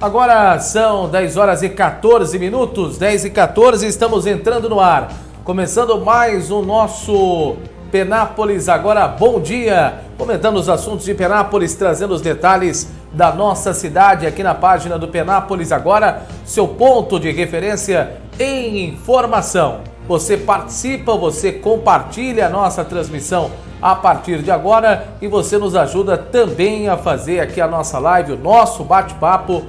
Agora são 10 horas e 14 minutos, 10 e 14, estamos entrando no ar. Começando mais o nosso Penápolis Agora, bom dia. Comentando os assuntos de Penápolis, trazendo os detalhes da nossa cidade aqui na página do Penápolis Agora, seu ponto de referência em informação. Você participa, você compartilha a nossa transmissão a partir de agora e você nos ajuda também a fazer aqui a nossa live, o nosso bate-papo,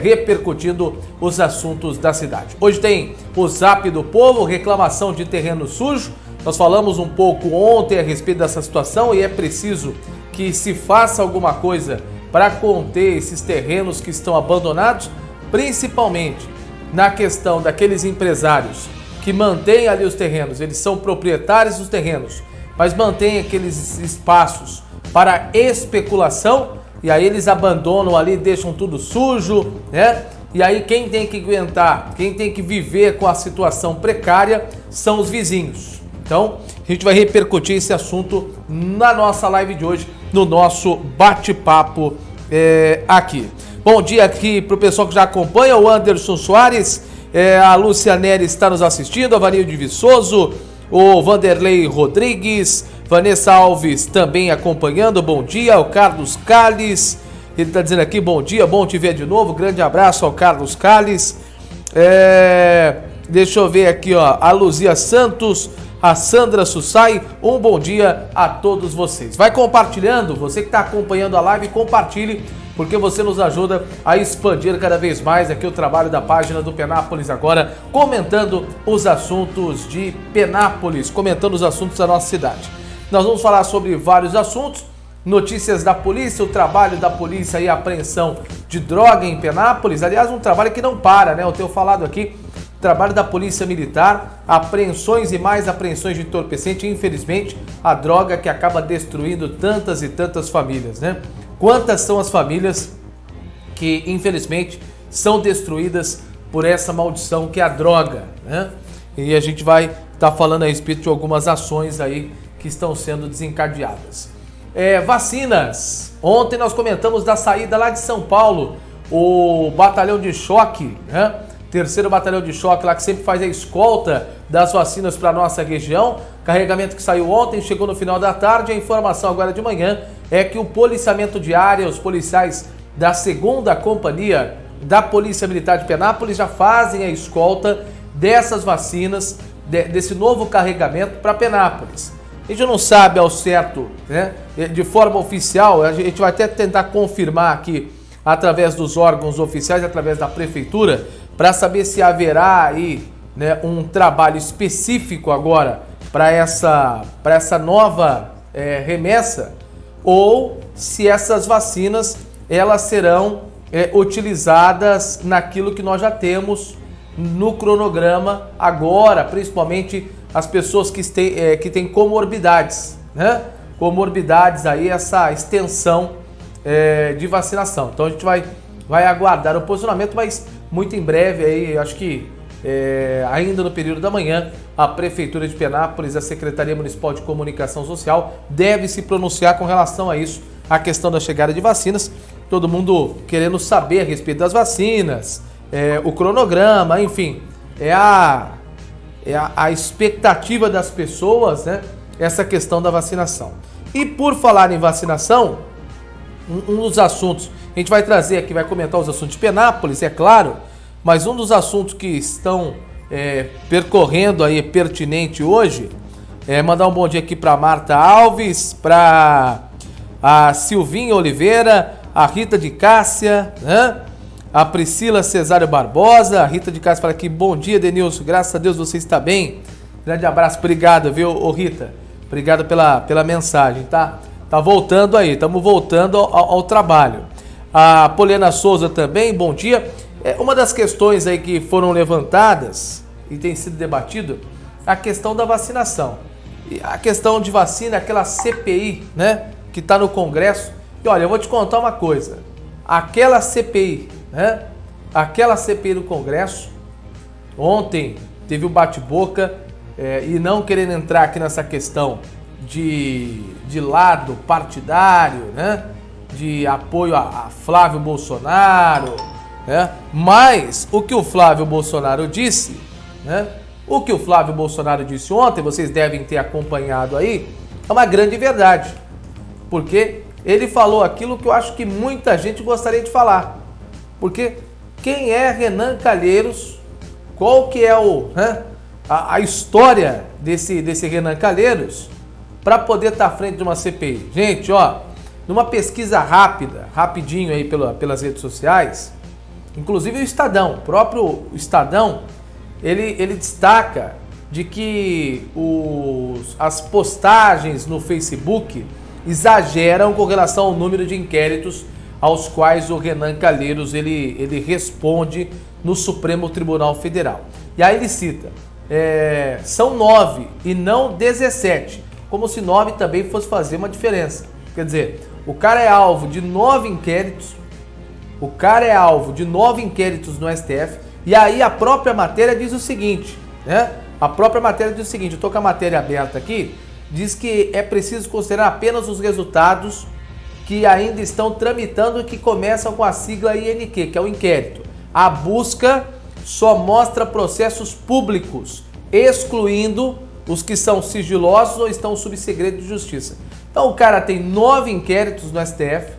repercutindo os assuntos da cidade. Hoje tem o Zap do Povo, reclamação de terreno sujo. Nós falamos um pouco ontem a respeito dessa situação e é preciso que se faça alguma coisa para conter esses terrenos que estão abandonados, principalmente na questão daqueles empresários que mantêm ali os terrenos. Eles são proprietários dos terrenos, mas mantêm aqueles espaços para especulação. E aí eles abandonam ali, deixam tudo sujo, né? E aí quem tem que aguentar, quem tem que viver com a situação precária são os vizinhos. Então, a gente vai repercutir esse assunto na nossa live de hoje, no nosso bate-papo aqui. Bom dia aqui para o pessoal que já acompanha, o Anderson Soares, a Lúcia Nery está nos assistindo, a Vanilde Viçoso, o Vanderlei Rodrigues, Vanessa Alves também acompanhando, bom dia, o Carlos Calles, ele está dizendo aqui, bom dia, bom te ver de novo, grande abraço ao Carlos Calles, deixa eu ver aqui, ó, a Luzia Santos, a Sandra Sussai, um bom dia a todos vocês. Vai compartilhando, você que está acompanhando a live, compartilhe, porque você nos ajuda a expandir cada vez mais aqui o trabalho da página do Penápolis Agora, comentando os assuntos de Penápolis, comentando os assuntos da nossa cidade. Nós vamos falar sobre vários assuntos, notícias da polícia, o trabalho da polícia e a apreensão de droga em Penápolis. Aliás, um trabalho que não para, né? Eu tenho falado aqui, trabalho da Polícia Militar, apreensões e mais apreensões de entorpecente, infelizmente, a droga que acaba destruindo tantas e tantas famílias, né? Quantas são as famílias que, infelizmente, são destruídas por essa maldição que é a droga, né? E a gente vai estar falando a respeito de algumas ações aí que estão sendo desencadeadas. Vacinas. Ontem nós comentamos da saída lá de São Paulo, o batalhão de choque, né? Terceiro batalhão de choque lá que sempre faz a escolta das vacinas para a nossa região. Carregamento que saiu ontem, chegou no final da tarde. A informação agora de manhã é que o policiamento de área, os policiais da 2ª Companhia da Polícia Militar de Penápolis já fazem a escolta dessas vacinas, desse novo carregamento para Penápolis. A gente não sabe ao certo, né, de forma oficial, a gente vai até tentar confirmar aqui através dos órgãos oficiais, através da prefeitura, para saber se haverá aí, né, um trabalho específico agora para essa nova remessa, ou se essas vacinas elas serão utilizadas naquilo que nós já temos no cronograma agora, principalmente as pessoas que têm comorbidades, né? Comorbidades aí, essa extensão de vacinação. Então a gente vai aguardar o posicionamento, mas muito em breve aí, acho que ainda no período da manhã, a Prefeitura de Penápolis, a Secretaria Municipal de Comunicação Social deve se pronunciar com relação a isso, a questão da chegada de vacinas. Todo mundo querendo saber a respeito das vacinas, o cronograma, enfim, a expectativa das pessoas, né? Essa questão da vacinação. E por falar em vacinação, um dos assuntos, a gente vai trazer aqui, vai comentar os assuntos de Penápolis, é claro, mas um dos assuntos que estão percorrendo aí pertinente hoje, mandar um bom dia aqui para Marta Alves, para a Silvinha Oliveira, a Rita de Cássia, né? A Priscila Cesário Barbosa, a Rita de Cássia fala aqui, bom dia Denilson, graças a Deus você está bem, grande abraço, obrigado, viu, Rita, obrigado pela mensagem, tá voltando aí, estamos voltando ao trabalho. A Poliana Souza também, bom dia. Uma das questões aí que foram levantadas e tem sido debatido, a questão da vacinação. E a questão de vacina, aquela CPI, né, que está no Congresso. E olha, eu vou te contar uma coisa, aquela CPI, né, aquela CPI no Congresso, ontem teve um bate-boca, e não querendo entrar aqui nessa questão de lado partidário, né? De apoio a Flávio Bolsonaro, né? Mas o que o Flávio Bolsonaro disse, né? O que o Flávio Bolsonaro disse ontem, vocês devem ter acompanhado aí, é uma grande verdade. Porque ele falou aquilo que eu acho que muita gente gostaria de falar. Porque quem é Renan Calheiros? Qual que é a história desse Renan Calheiros para poder estar à frente de uma CPI? Gente, ó, numa pesquisa rapidinho aí pelas redes sociais, inclusive o próprio Estadão, ele destaca de que as postagens no Facebook exageram com relação ao número de inquéritos aos quais o Renan Calheiros ele responde no Supremo Tribunal Federal. E aí ele cita, são 9 e não 17, como se 9 também fosse fazer uma diferença. Quer dizer, o cara é alvo de 9 inquéritos, no STF, e aí a própria matéria diz o seguinte, né? Eu tô com a matéria aberta aqui, diz que é preciso considerar apenas os resultados que ainda estão tramitando e que começam com a sigla INQ, que é o inquérito. A busca só mostra processos públicos, excluindo os que são sigilosos ou estão sob segredo de justiça. Então o cara tem 9 inquéritos no STF,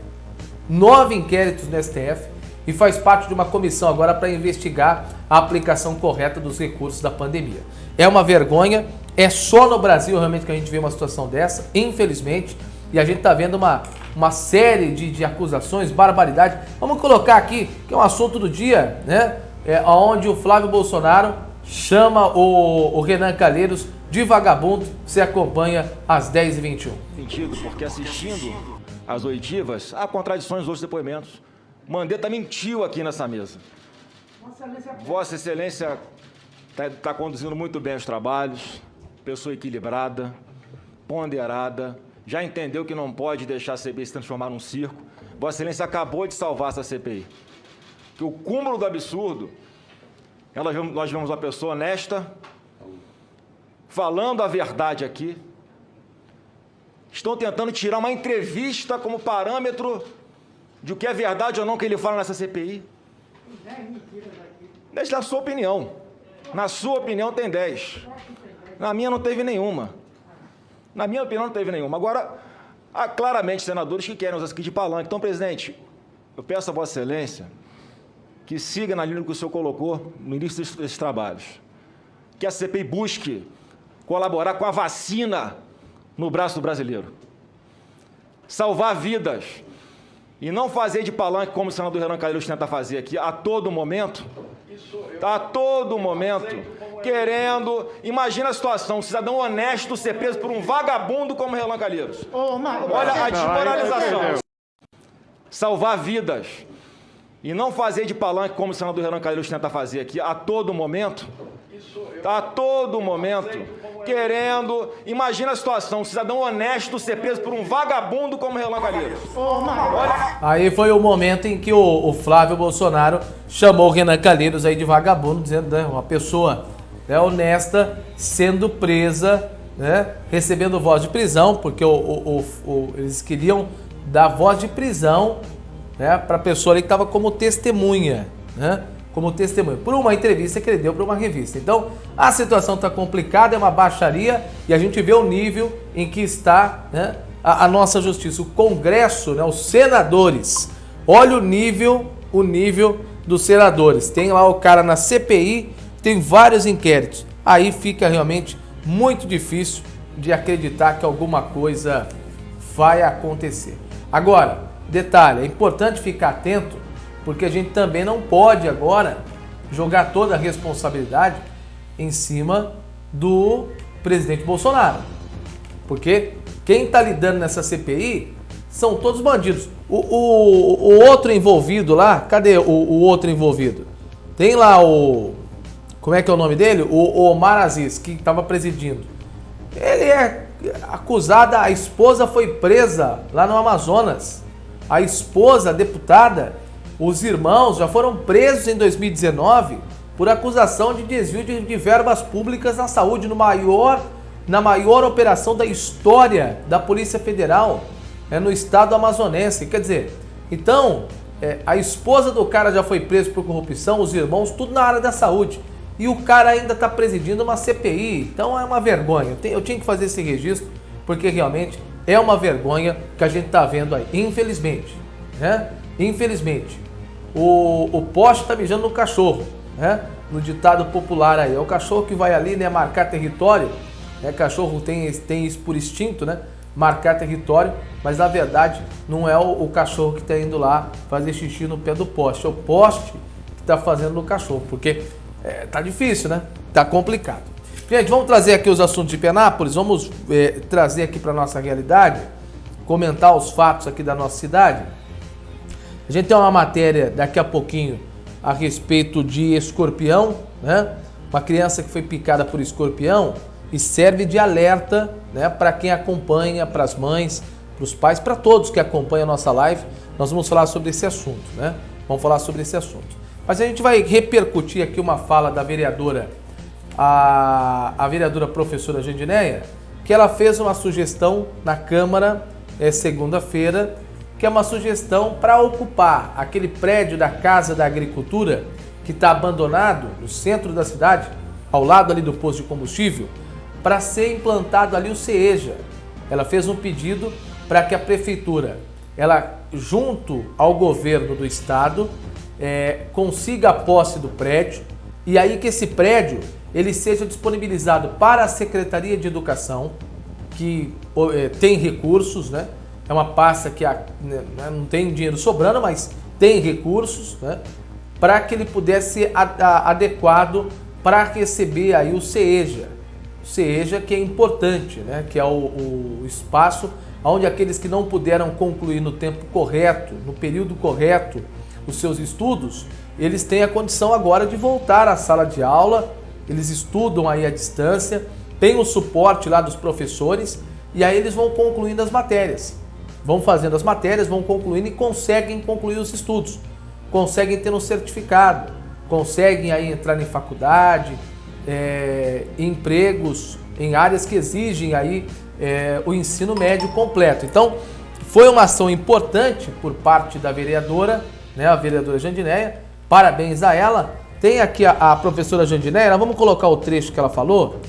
e faz parte de uma comissão agora para investigar a aplicação correta dos recursos da pandemia. É uma vergonha, é só no Brasil realmente que a gente vê uma situação dessa, infelizmente, e a gente está vendo uma série de acusações, barbaridade. Vamos colocar aqui, que é um assunto do dia, né? Onde o Flávio Bolsonaro chama o Renan Calheiros de vagabundo. Você acompanha às 10h21. Sentido, porque assistindo às oitivas, há contradições nos outros depoimentos. Mandetta mentiu aqui nessa mesa. Vossa Excelência está conduzindo muito bem os trabalhos, pessoa equilibrada, ponderada, já entendeu que não pode deixar a CPI se transformar num circo. Vossa Excelência acabou de salvar essa CPI. Que o cúmulo do absurdo, nós vemos uma pessoa honesta, falando a verdade aqui, estão tentando tirar uma entrevista como parâmetro de o que é verdade ou não que ele fala nessa CPI. Deixa na sua opinião. Na sua opinião tem 10. Na minha não teve nenhuma. Agora, há claramente senadores que querem usar aqui de palanque. Então, presidente, eu peço a Vossa Excelência que siga na linha que o senhor colocou no início desses trabalhos. Que a CPI busque colaborar com a vacina no braço do brasileiro. Salvar vidas. E não fazer de palanque como o senador Renan Calheiros tenta fazer aqui, a todo momento, querendo... Imagina a situação, um cidadão honesto ser preso por um vagabundo como Renan Calheiros. Olha a desmoralização. Salvar vidas. E não fazer de palanque como o senador Renan Calheiros tenta fazer aqui, a todo momento, querendo... Imagina a situação, um cidadão honesto ser preso por um vagabundo como Renan Calheiros. Aí foi o momento em que o Flávio Bolsonaro chamou o Renan Calheiros aí de vagabundo, dizendo, né, uma pessoa, né, honesta sendo presa, né, recebendo voz de prisão, porque eles queriam dar voz de prisão, né, para a pessoa ali que estava como testemunha, né? Por uma entrevista que ele deu para uma revista. Então, a situação está complicada, é uma baixaria, e a gente vê o nível em que está, né, a nossa justiça, o Congresso, né, os senadores. Olha o nível dos senadores. Tem lá o cara na CPI, tem vários inquéritos. Aí fica realmente muito difícil de acreditar que alguma coisa vai acontecer. Agora, detalhe, é importante ficar atento, porque a gente também não pode agora jogar toda a responsabilidade em cima do presidente Bolsonaro. Porque quem está lidando nessa CPI são todos bandidos. O outro envolvido lá, cadê o outro envolvido? Tem lá como é que é o nome dele? O Omar Aziz, que estava presidindo. Ele é acusado, a esposa foi presa lá no Amazonas. A esposa, a deputada, os irmãos já foram presos em 2019 por acusação de desvio de verbas públicas na saúde, na maior operação da história da Polícia Federal, no estado amazonense. Quer dizer, então, a esposa do cara já foi preso por corrupção, os irmãos, tudo na área da saúde. E o cara ainda está presidindo uma CPI, então é uma vergonha. Eu tinha que fazer esse registro, porque realmente é uma vergonha que a gente está vendo aí, infelizmente, né? Infelizmente. O poste está mijando no cachorro, né? No ditado popular aí, é o cachorro que vai ali, né, marcar território, né? Cachorro tem isso por instinto, né? Marcar território, mas na verdade não é o cachorro que está indo lá fazer xixi no pé do poste, é o poste que está fazendo no cachorro, porque tá difícil, né? Tá complicado. Gente, vamos trazer aqui os assuntos de Penápolis, vamos trazer aqui para nossa realidade, comentar os fatos aqui da nossa cidade. A gente tem uma matéria daqui a pouquinho a respeito de escorpião, né? Uma criança que foi picada por escorpião e serve de alerta, né, para quem acompanha, para as mães, para os pais, para todos que acompanham a nossa live. Nós vamos falar sobre esse assunto, né? Vamos falar sobre esse assunto. Mas a gente vai repercutir aqui uma fala da vereadora, a vereadora professora Jandinéia, que ela fez uma sugestão na Câmara segunda-feira, que é uma sugestão para ocupar aquele prédio da Casa da Agricultura que está abandonado no centro da cidade, ao lado ali do posto de combustível, para ser implantado ali o CEJA. Ela fez um pedido para que a prefeitura, ela junto ao governo do estado, consiga a posse do prédio, e aí que esse prédio ele seja disponibilizado para a Secretaria de Educação, que tem recursos, né? É uma pasta que não tem dinheiro sobrando, mas tem recursos, né? Para que ele pudesse ser adequado para receber aí o CEJA. O CEJA que é importante, né? Que é o espaço onde aqueles que não puderam concluir no tempo correto, no período correto, os seus estudos, eles têm a condição agora de voltar à sala de aula, eles estudam aí à distância, tem o suporte lá dos professores e aí eles vão concluindo as matérias. Vão fazendo as matérias, vão concluindo e conseguem concluir os estudos, conseguem ter um certificado, conseguem aí entrar em faculdade, empregos em áreas que exigem aí o ensino médio completo. Então, foi uma ação importante por parte da vereadora, né, a vereadora Jandinéia, parabéns a ela. Tem aqui a professora Jandinéia, vamos colocar o trecho que ela falou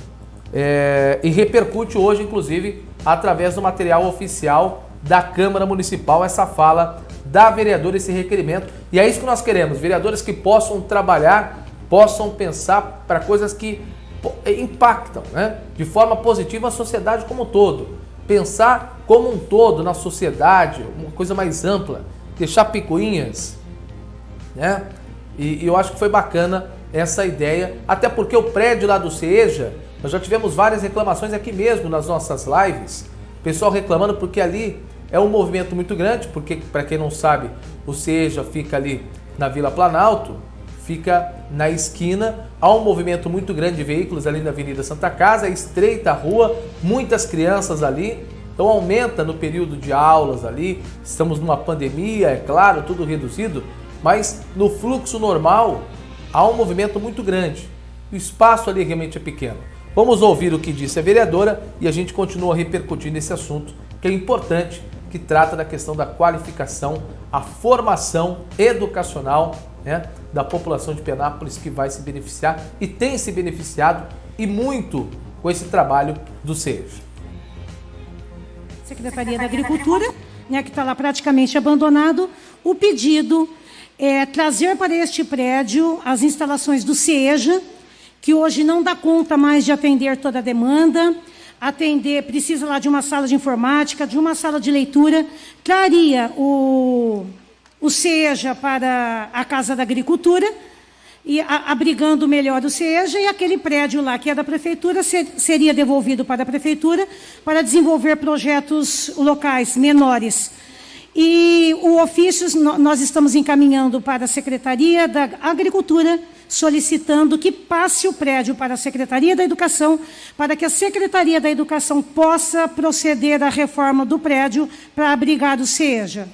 e repercute hoje, inclusive, através do material oficial da Câmara Municipal, essa fala da vereadora, esse requerimento. E é isso que nós queremos, vereadores que possam trabalhar, possam pensar para coisas que impactam, né, de forma positiva a sociedade como um todo. Pensar como um todo na sociedade, uma coisa mais ampla, deixar picuinhas, né? E eu acho que foi bacana essa ideia, até porque o prédio lá do CEJA, nós já tivemos várias reclamações aqui mesmo nas nossas lives, pessoal reclamando porque ali é um movimento muito grande, porque, para quem não sabe, o CEJA fica ali na Vila Planalto, fica na esquina, há um movimento muito grande de veículos ali na Avenida Santa Casa, estreita a rua, muitas crianças ali, então aumenta no período de aulas ali, estamos numa pandemia, é claro, tudo reduzido, mas no fluxo normal há um movimento muito grande, o espaço ali realmente é pequeno. Vamos ouvir o que disse a vereadora e a gente continua repercutindo esse assunto, que é importante, que trata da questão da qualificação, a formação educacional, né, da população de Penápolis, que vai se beneficiar e tem se beneficiado e muito com esse trabalho do CEJA. Secretaria da Agricultura, né, que está lá praticamente abandonado, o pedido é trazer para este prédio as instalações do CEJA, que hoje não dá conta mais de atender toda a demanda, precisa lá de uma sala de informática, de uma sala de leitura, traria o CEJA para a Casa da Agricultura, e abrigando melhor o CEJA, e aquele prédio lá que é da Prefeitura seria devolvido para a Prefeitura para desenvolver projetos locais menores. E o ofício nós estamos encaminhando para a Secretaria da Agricultura, solicitando que passe o prédio para a Secretaria da Educação, para que a Secretaria da Educação possa proceder à reforma do prédio para abrigar o CEJA.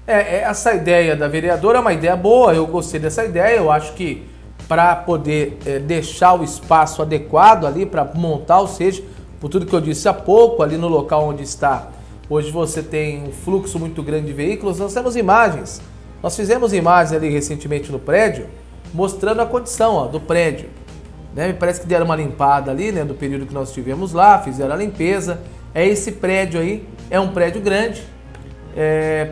Essa ideia da vereadora é uma ideia boa, eu gostei dessa ideia, eu acho que para poder deixar o espaço adequado ali, para montar o CEJA, por tudo que eu disse há pouco, ali no local onde está, hoje você tem um fluxo muito grande de veículos, nós temos imagens Nós fizemos imagens ali recentemente no prédio, mostrando a condição, ó, do prédio. Né? Me parece que deram uma limpada ali, né, no período que nós estivemos lá, fizeram a limpeza. É esse prédio aí, é um prédio grande.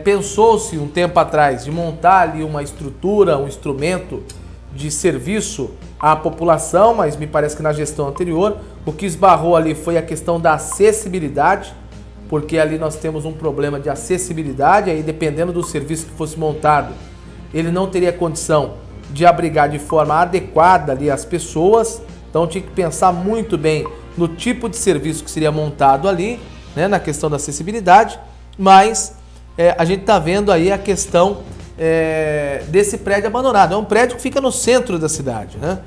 Pensou-se um tempo atrás de montar ali uma estrutura, um instrumento de serviço à população, mas me parece que na gestão anterior o que esbarrou ali foi a questão da acessibilidade, porque ali nós temos um problema de acessibilidade, aí dependendo do serviço que fosse montado, ele não teria condição de abrigar de forma adequada ali as pessoas, então tinha que pensar muito bem no tipo de serviço que seria montado ali, né, na questão da acessibilidade, mas a gente está vendo aí a questão desse prédio abandonado. É um prédio que fica no centro da cidade, né?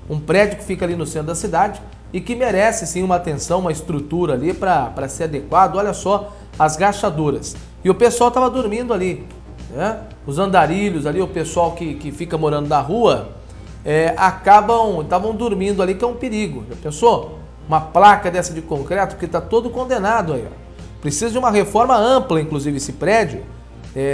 Um prédio que fica ali no centro da cidade e que merece sim uma atenção, uma estrutura ali para ser adequado. Olha só as rachaduras. E o pessoal estava dormindo ali, né? Os andarilhos ali, o pessoal que fica morando na rua, estavam dormindo ali, que é um perigo. Já pensou? Uma placa dessa de concreto, que está todo condenado aí, ó. Precisa de uma reforma ampla, inclusive, esse prédio.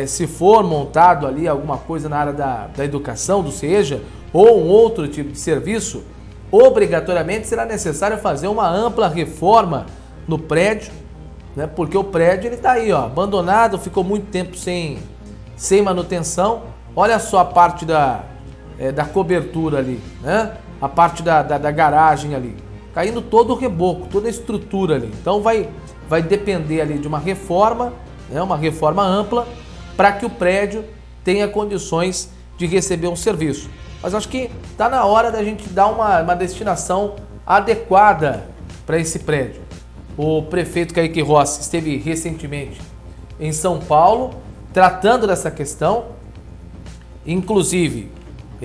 Se for montado ali alguma coisa na área da educação, do SEJA, ou um outro tipo de serviço, obrigatoriamente será necessário fazer uma ampla reforma no prédio, né? Porque o prédio ele está aí, ó, abandonado, ficou muito tempo sem manutenção. Olha só a parte da cobertura ali, né? A parte da garagem ali, caindo todo o reboco, toda a estrutura ali. Então vai depender ali de uma reforma, né? Uma reforma ampla, para que o prédio tenha condições de receber um serviço. Mas acho que está na hora da gente dar uma destinação adequada para esse prédio. O prefeito Kaique Rossi esteve recentemente em São Paulo tratando dessa questão. Inclusive,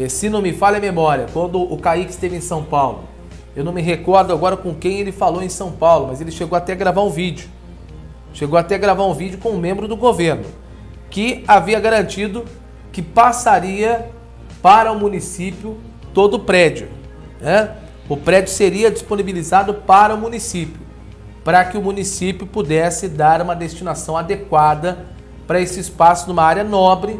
se não me falha a memória, quando o Kaique esteve em São Paulo, eu não me recordo agora com quem ele falou em São Paulo, mas ele chegou até a gravar um vídeo. Chegou até a gravar um vídeo com um membro do governo, que havia garantido que passaria para o município todo o prédio, né? O prédio seria disponibilizado para o município, para que o município pudesse dar uma destinação adequada para esse espaço numa área nobre,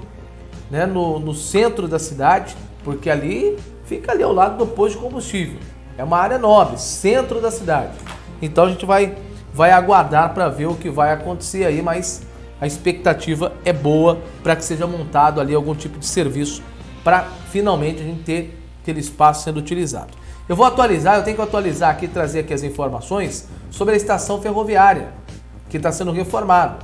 né? No centro da cidade, porque ali fica ali ao lado do posto de combustível. É uma área nobre, centro da cidade. Então a gente vai aguardar para ver o que vai acontecer aí, mas a expectativa é boa para que seja montado ali algum tipo de serviço para finalmente a gente ter aquele espaço sendo utilizado. Eu vou atualizar, eu tenho que atualizar aqui, trazer aqui as informações sobre a estação ferroviária, que está sendo reformada.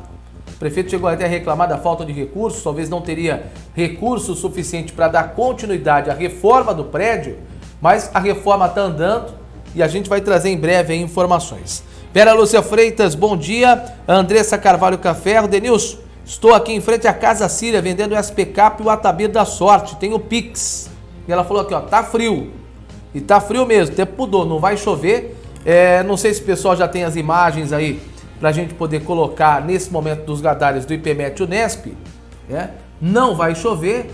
O prefeito chegou até a reclamar da falta de recursos, talvez não teria recurso suficiente para dar continuidade à reforma do prédio, mas a reforma está andando e a gente vai trazer em breve aí informações. Vera Lúcia Freitas, bom dia. Andressa Carvalho Caferro. Denilson, estou aqui em frente à Casa Síria vendendo o SPCAP e o Atabir da Sorte. Tem o Pix. E ela falou aqui, ó, tá frio. E tá frio mesmo, o tempo mudou, não vai chover. Não sei se o pessoal já tem as imagens aí pra gente poder colocar nesse momento dos radares do IPMET Unesp. Não vai chover.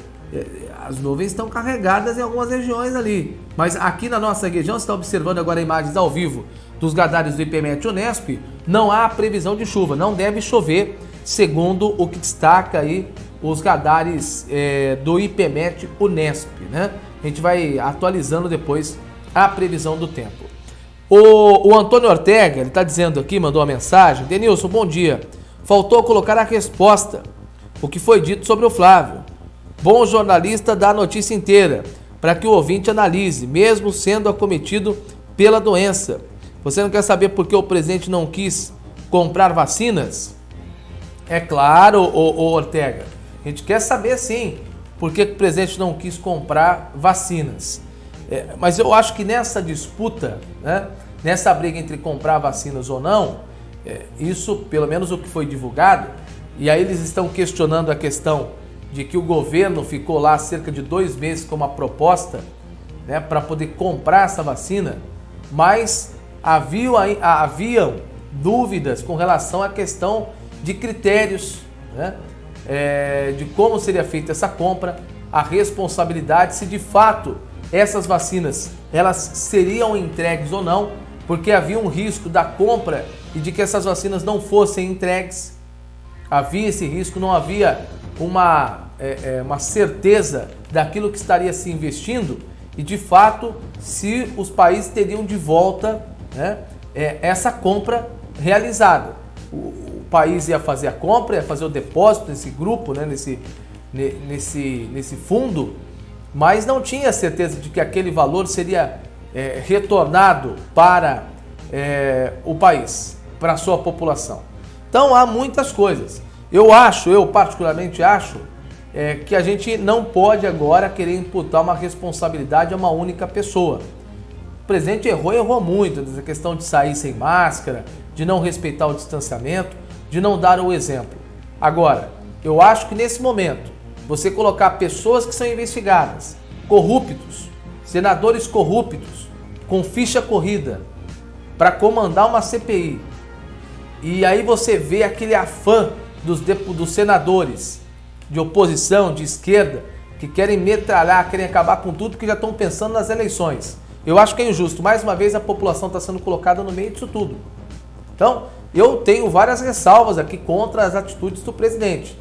As nuvens estão carregadas em algumas regiões ali. Mas aqui na nossa região, você está observando agora imagens ao vivo dos radares do IPMET Unesp, não há previsão de chuva, não deve chover, segundo o que destaca aí os radares do IPMET Unesp, né? A gente vai atualizando depois a previsão do tempo. O Antônio Ortega, ele está dizendo aqui, mandou uma mensagem: Denilson, bom dia. Faltou colocar a resposta, o que foi dito sobre o Flávio. Bom jornalista dá a notícia inteira, para que o ouvinte analise, mesmo sendo acometido pela doença. Você não quer saber por que o presidente não quis comprar vacinas? É claro, o Ortega, a gente quer saber sim por que o presidente não quis comprar vacinas. Mas eu acho que nessa disputa, né, nessa briga entre comprar vacinas ou não, isso, pelo menos o que foi divulgado, e aí eles estão questionando a questão de que o governo ficou lá cerca de 2 meses com uma proposta, né, para poder comprar essa vacina, mas haviam dúvidas com relação à questão de critérios, né, de como seria feita essa compra, a responsabilidade, se de fato essas vacinas elas seriam entregues ou não, porque havia um risco da compra e de que essas vacinas não fossem entregues. Havia esse risco, não havia uma certeza daquilo que estaria se investindo e, de fato, se os países teriam de volta, né, essa compra realizada. O país ia fazer a compra, ia fazer o depósito nesse grupo, né, nesse fundo, mas não tinha certeza de que aquele valor seria retornado para o país, para a sua população. Então há muitas coisas. Eu particularmente acho que a gente não pode agora querer imputar uma responsabilidade a uma única pessoa. O presidente errou muito nessa questão de sair sem máscara, de não respeitar o distanciamento, de não dar o exemplo. Agora, eu acho que nesse momento, você colocar pessoas que são investigadas, corruptos, senadores corruptos, com ficha corrida, para comandar uma CPI, e aí você vê aquele afã dos senadores de oposição, de esquerda, que querem metralhar, querem acabar com tudo, que já estão pensando nas eleições. Eu acho que é injusto. Mais uma vez, a população está sendo colocada no meio disso tudo. Então, eu tenho várias ressalvas aqui contra as atitudes do presidente.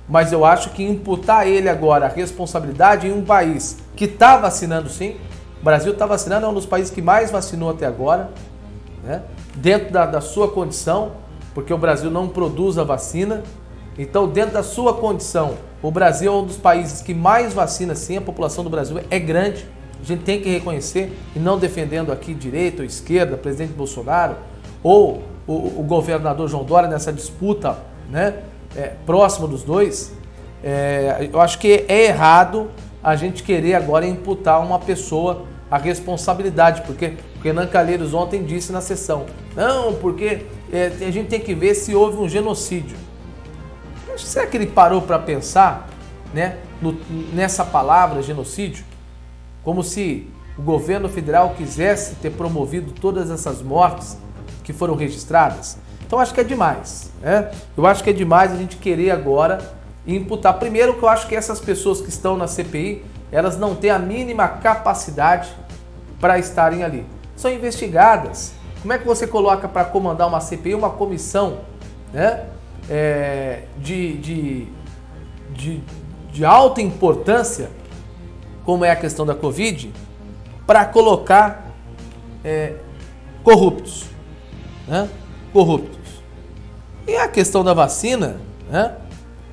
Mas eu acho que imputar ele agora a responsabilidade em um país que está vacinando sim, o Brasil está vacinando, é um dos países que mais vacinou até agora, né? Dentro da sua condição, porque o Brasil não produz a vacina. Então, dentro da sua condição, o Brasil é um dos países que mais vacina sim, a população do Brasil é grande, a gente tem que reconhecer, e não defendendo aqui direita ou esquerda, presidente Bolsonaro, ou o governador João Dória nessa disputa, né, próxima dos dois. Eu acho que é errado a gente querer agora imputar a uma pessoa a responsabilidade, porque o Renan Calheiros ontem disse na sessão, não, porque a gente tem que ver se houve um genocídio. Será que ele parou para pensar, né, nessa palavra genocídio? Como se o governo federal quisesse ter promovido todas essas mortes que foram registradas? Então acho que é demais, né? Eu acho que é demais a gente querer agora imputar. Primeiro que eu acho que essas pessoas que estão na CPI, elas não têm a mínima capacidade para estarem ali. São investigadas. Como é que você coloca para comandar uma CPI, uma comissão, né, de alta importância, como é a questão da Covid, para colocar corruptos, né? Corruptos. E a questão da vacina, né?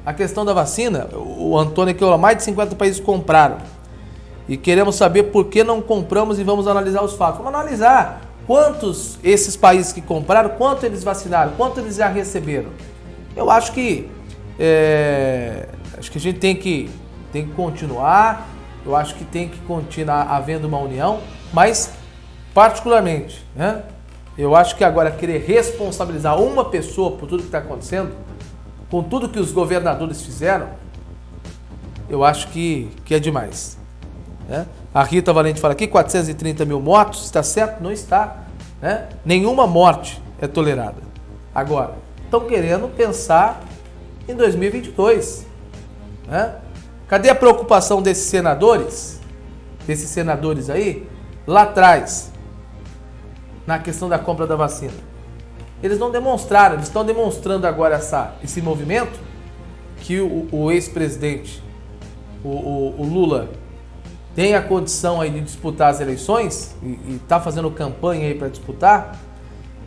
A questão da vacina, o Antônio aqui, mais de 50 países compraram. E queremos saber por que não compramos e vamos analisar os fatos. Vamos analisar quantos esses países que compraram, quanto eles vacinaram, quanto eles já receberam. Eu acho que a gente tem que continuar, eu acho que tem que continuar havendo uma união, mas particularmente, né, eu acho que agora querer responsabilizar uma pessoa por tudo que está acontecendo, com tudo que os governadores fizeram, eu acho que é demais, né? A Rita Valente fala aqui, 430 mil mortos, está certo? Não está, né? Nenhuma morte é tolerada. Agora, estão querendo pensar em 2022, né? Cadê a preocupação desses senadores aí, lá atrás, na questão da compra da vacina? Eles não demonstraram, eles estão demonstrando agora esse movimento que o ex-presidente, o Lula, tem a condição aí de disputar as eleições e está fazendo campanha aí para disputar.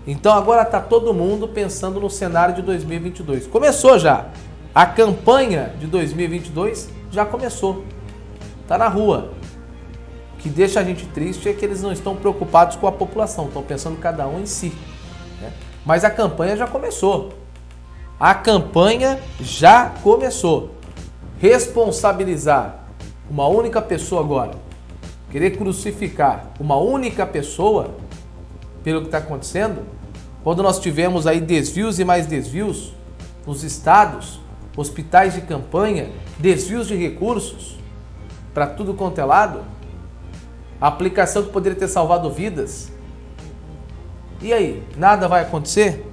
Então agora está todo mundo pensando no cenário de 2022. Começou já. A campanha de 2022 já começou. Está na rua. O que deixa a gente triste é que eles não estão preocupados com a população, estão pensando cada um em si, né? Mas a campanha já começou. A campanha já começou. Responsabilizar uma única pessoa agora, querer crucificar uma única pessoa pelo que está acontecendo, quando nós tivemos aí desvios e mais desvios nos estados, hospitais de campanha, desvios de recursos para tudo quanto é lado, a aplicação que poderia ter salvado vidas. E aí, nada vai acontecer?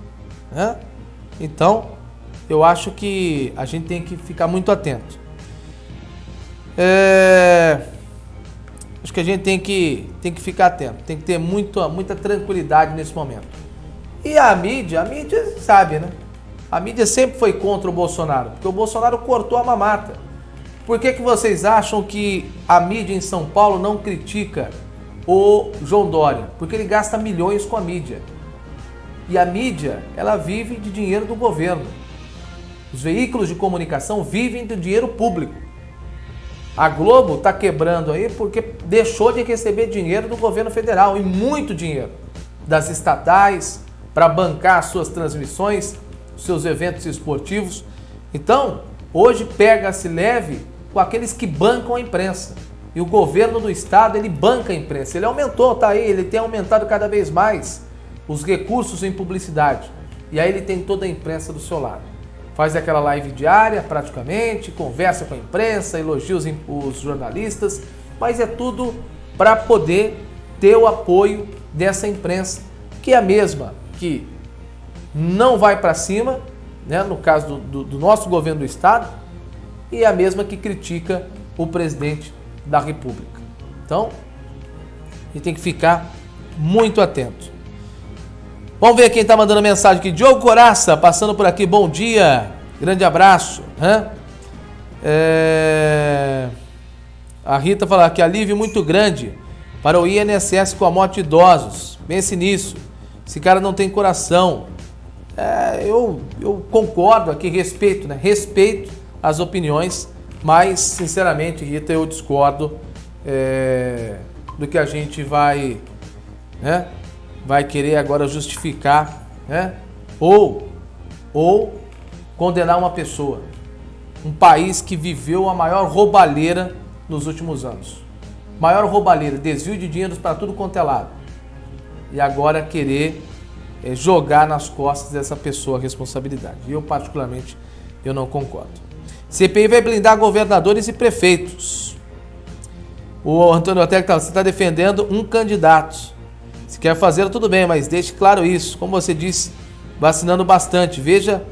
Né? Então, eu acho que a gente tem que ficar muito atento. Acho que a gente tem que ficar atento, tem que ter muita tranquilidade nesse momento. E a mídia sabe, né? A mídia sempre foi contra o Bolsonaro, porque o Bolsonaro cortou a mamata. Por que vocês acham que a mídia em São Paulo não critica o João Dória? Porque ele gasta milhões com a mídia. E a mídia, ela vive de dinheiro do governo. Os veículos de comunicação vivem do dinheiro público. A Globo está quebrando aí porque deixou de receber dinheiro do governo federal, e muito dinheiro, das estatais, para bancar as suas transmissões, os seus eventos esportivos. Então, hoje pega-se leve com aqueles que bancam a imprensa. E o governo do estado, ele banca a imprensa. Ele aumentou, tá aí, ele tem aumentado cada vez mais os recursos em publicidade. E aí ele tem toda a imprensa do seu lado. Faz aquela live diária, praticamente, conversa com a imprensa, elogia os jornalistas, mas é tudo para poder ter o apoio dessa imprensa, que é a mesma que não vai para cima, né, no caso do nosso governo do estado, e é a mesma que critica o presidente da República. Então, a gente tem que ficar muito atento. Vamos ver quem está mandando mensagem aqui. Diogo Coraça, passando por aqui. Bom dia. Grande abraço. A Rita fala que alívio muito grande para o INSS com a morte de idosos. Pense nisso. Esse cara não tem coração. Eu concordo aqui, respeito, né? Respeito as opiniões, mas, sinceramente, Rita, eu discordo do que a gente vai querer agora justificar, né? Ou condenar uma pessoa. Um país que viveu a maior roubalheira nos últimos anos. Maior roubalheira, desvio de dinheiro para tudo quanto é lado. E agora querer jogar nas costas dessa pessoa a responsabilidade. E eu, particularmente, eu não concordo. CPI vai blindar governadores e prefeitos. O Antônio Ortega, você está defendendo um candidato. Se quer fazer, tudo bem, mas deixe claro isso. Como você disse, vacinando bastante. Veja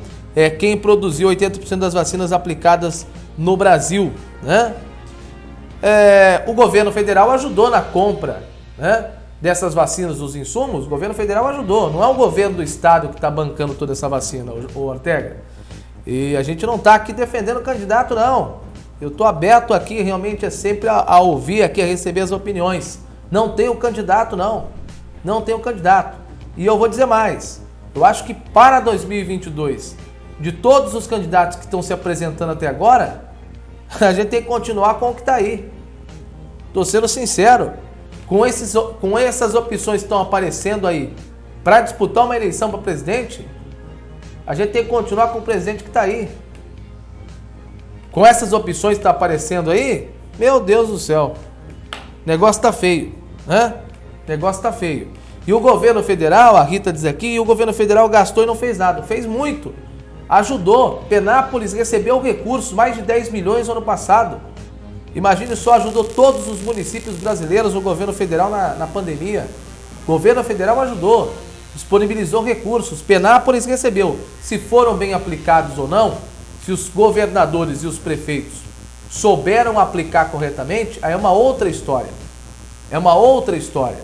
quem produziu 80% das vacinas aplicadas no Brasil, né? O governo federal ajudou na compra, né, dessas vacinas, dos insumos. O governo federal ajudou. Não é o governo do estado que está bancando toda essa vacina, o Ortega. E a gente não está aqui defendendo o candidato, não. Eu estou aberto aqui, realmente, sempre a ouvir aqui, a receber as opiniões. Não tem o candidato, não. Não tem o candidato. E eu vou dizer mais. Eu acho que para 2022, de todos os candidatos que estão se apresentando até agora, a gente tem que continuar com o que está aí. Estou sendo sincero. Com essas opções que estão aparecendo aí para disputar uma eleição para presidente, a gente tem que continuar com o presidente que está aí. Com essas opções que estão aparecendo aí, meu Deus do céu, o negócio está feio, né? O negócio está feio. E o governo federal, a Rita diz aqui, o governo federal gastou e não fez nada. Fez muito. Ajudou. Penápolis recebeu recursos, mais de 10 milhões no ano passado. Imagine só, ajudou todos os municípios brasileiros, o governo federal na pandemia. O governo federal ajudou, disponibilizou recursos. Penápolis recebeu. Se foram bem aplicados ou não, se os governadores e os prefeitos souberam aplicar corretamente, aí é uma outra história. É uma outra história.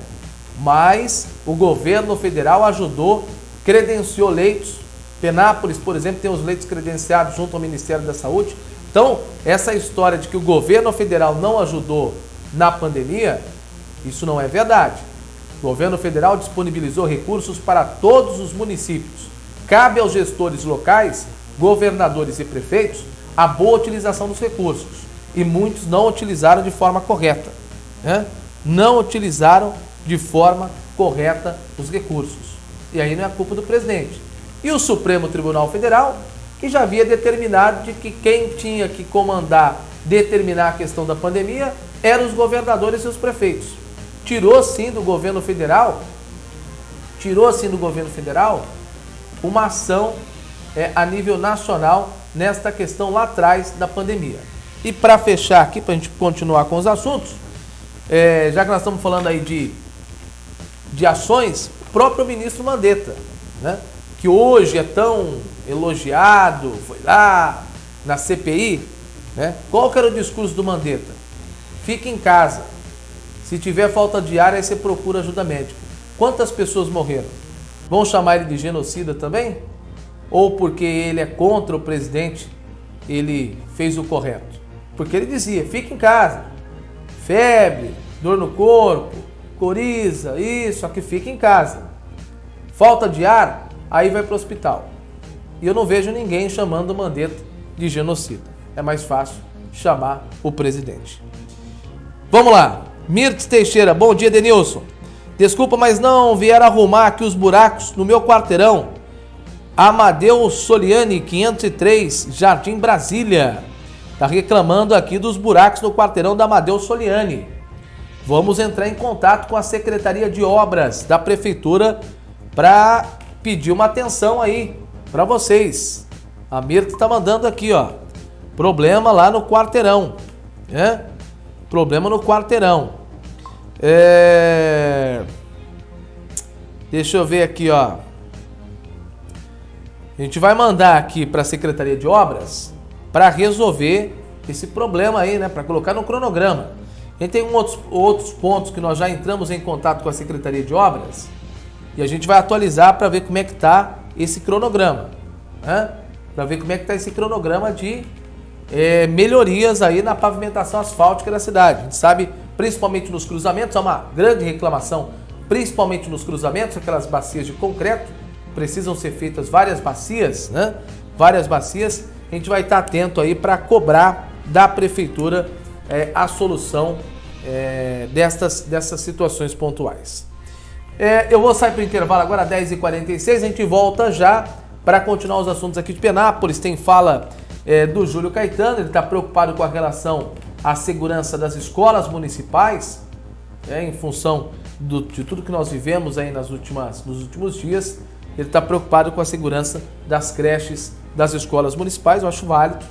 Mas o governo federal ajudou, credenciou leitos. Penápolis, por exemplo, tem os leitos credenciados junto ao Ministério da Saúde. Então, essa história de que o governo federal não ajudou na pandemia, isso não é verdade. O governo federal disponibilizou recursos para todos os municípios. Cabe aos gestores locais, governadores e prefeitos, a boa utilização dos recursos. E muitos não utilizaram de forma correta, né? Não utilizaram de forma correta os recursos. E aí não é culpa do presidente. E o Supremo Tribunal Federal, que já havia determinado de que quem tinha que comandar, determinar a questão da pandemia, eram os governadores e os prefeitos. Tirou sim do governo federal uma ação a nível nacional nesta questão lá atrás da pandemia. E para fechar aqui, para a gente continuar com os assuntos, já que nós estamos falando aí de ações, o próprio ministro Mandetta, né, que hoje é tão elogiado, foi lá na CPI, né? Qual que era o discurso do Mandetta? Fique em casa. Se tiver falta de ar, aí você procura ajuda médica. Quantas pessoas morreram? Vão chamar ele de genocida também? ou porque ele é contra o presidente, ele fez o correto? Porque ele dizia, fica em casa, febre, dor no corpo, coriza, isso, aqui fica em casa. Falta de ar, aí vai para o hospital. E eu não vejo ninguém chamando o Mandetta de genocida. É mais fácil chamar o presidente. Vamos lá. Mirtz Teixeira, bom dia, Denilson. Desculpa, mas não vieram arrumar aqui os buracos no meu quarteirão. Amadeu Soliani, 503, Jardim Brasília. Tá reclamando aqui dos buracos no quarteirão da Amadeu Soliani. Vamos entrar em contato com a Secretaria de Obras da Prefeitura para pedir uma atenção aí para vocês. A Mirtz tá mandando aqui, ó. Problema lá no quarteirão, né? Problema no quarteirão. Deixa eu ver aqui, ó. A gente vai mandar aqui para a Secretaria de Obras para resolver esse problema aí, né? Para colocar no cronograma. A gente tem outros pontos que nós já entramos em contato com a Secretaria de Obras e a gente vai atualizar para ver como é que tá esse cronograma, né? Para ver como é que tá esse cronograma de melhorias aí na pavimentação asfáltica da cidade. A gente sabe, principalmente nos cruzamentos, há uma grande reclamação, principalmente nos cruzamentos, aquelas bacias de concreto, precisam ser feitas várias bacias, né? Várias bacias. A gente vai estar atento aí para cobrar da Prefeitura a solução dessas situações pontuais. Eu vou sair para o intervalo agora, 10h46, a gente volta já para continuar os assuntos aqui de Penápolis. Tem fala do Júlio Caetano, ele está preocupado com a relação à segurança das escolas municipais, em função de tudo que nós vivemos aí nos últimos dias. Ele está preocupado com a segurança das creches, das escolas municipais. Eu acho válido.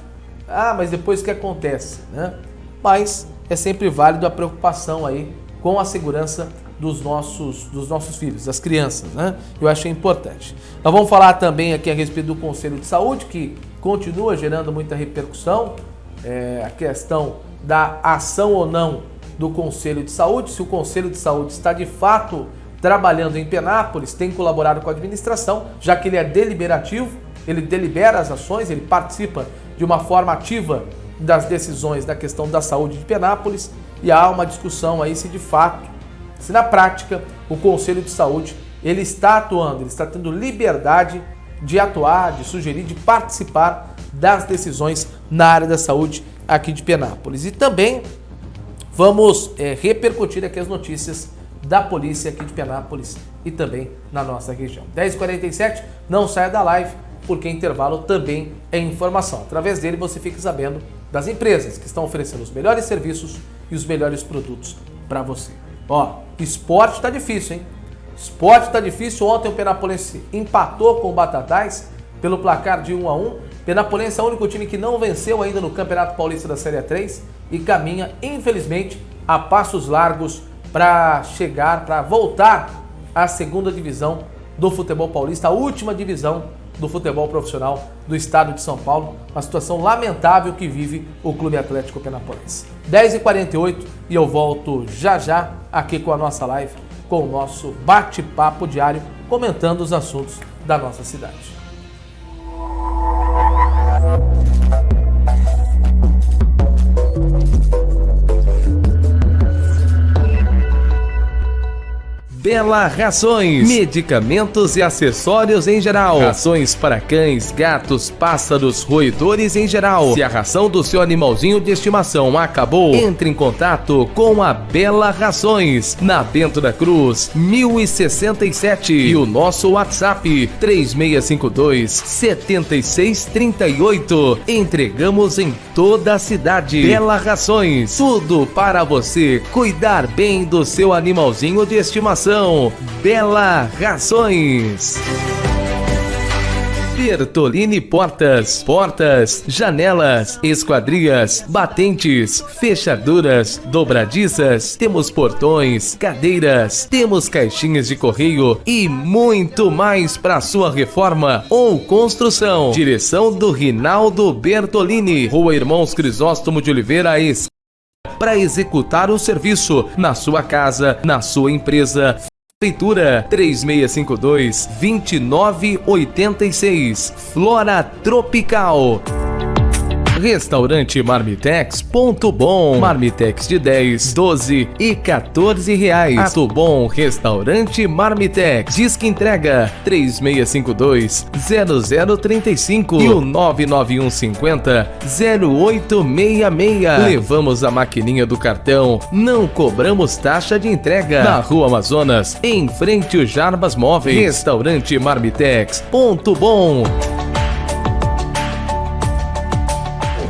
Mas depois o que acontece, né? Mas é sempre válido a preocupação aí com a segurança dos nossos filhos, das crianças, né? Eu achei importante. Nós vamos falar também aqui a respeito do Conselho de Saúde, que continua gerando muita repercussão. A questão da ação ou não do Conselho de Saúde, se o Conselho de Saúde está de fato trabalhando em Penápolis, tem colaborado com a administração, já que ele é deliberativo, ele delibera as ações, ele participa de uma forma ativa das decisões da questão da saúde de Penápolis, e há uma discussão aí se de fato, se na prática o Conselho de Saúde ele está atuando, ele está tendo liberdade de atuar, de sugerir, de participar das decisões na área da saúde aqui de Penápolis. E também vamos repercutir aqui as notícias da polícia aqui de Penápolis e também na nossa região. 10h47, não saia da live, porque intervalo também é informação. Através dele você fica sabendo das empresas que estão oferecendo os melhores serviços e os melhores produtos para você. Esporte tá difícil, hein? Esporte tá difícil. Ontem o Penapolense empatou com o Batatais pelo placar de 1-1. Penapolense é o único time que não venceu ainda no Campeonato Paulista da Série A3 e caminha, infelizmente, a passos largos para voltar à segunda divisão do futebol paulista, a última divisão do futebol profissional do estado de São Paulo. Uma situação lamentável que vive o Clube Atlético Penapolense. 10h48 e eu volto já aqui com a nossa live, com o nosso bate-papo diário, comentando os assuntos da nossa cidade. Bela Rações, medicamentos e acessórios em geral, rações para cães, gatos, pássaros, roedores em geral. Se a ração do seu animalzinho de estimação acabou, entre em contato com a Bela Rações, na Bento da Cruz, 1067, e o nosso WhatsApp, 3652-7638. Entregamos em toda a cidade. Bela Rações, tudo para você cuidar bem do seu animalzinho de estimação. Bela Rações. Bertolini Portas, janelas, esquadrias, batentes, fechaduras, dobradiças, temos portões, cadeiras, temos caixinhas de correio e muito mais para sua reforma ou construção. Direção do Rinaldo Bertolini, Rua Irmãos Crisóstomo de Oliveira, para executar o serviço na sua casa, na sua empresa. Prefeitura 3652-2986. Flora Tropical. Restaurante Marmitex Ponto Bom. Marmitex de 10, 12 e 14 reais. Ato Bom Restaurante Marmitex. Disque entrega 3652-0035 e o 99150-0866. Levamos a maquininha do cartão. Não cobramos taxa de entrega. Na Rua Amazonas, em frente ao Jarbas Móveis. Restaurante Marmitex Ponto Bom.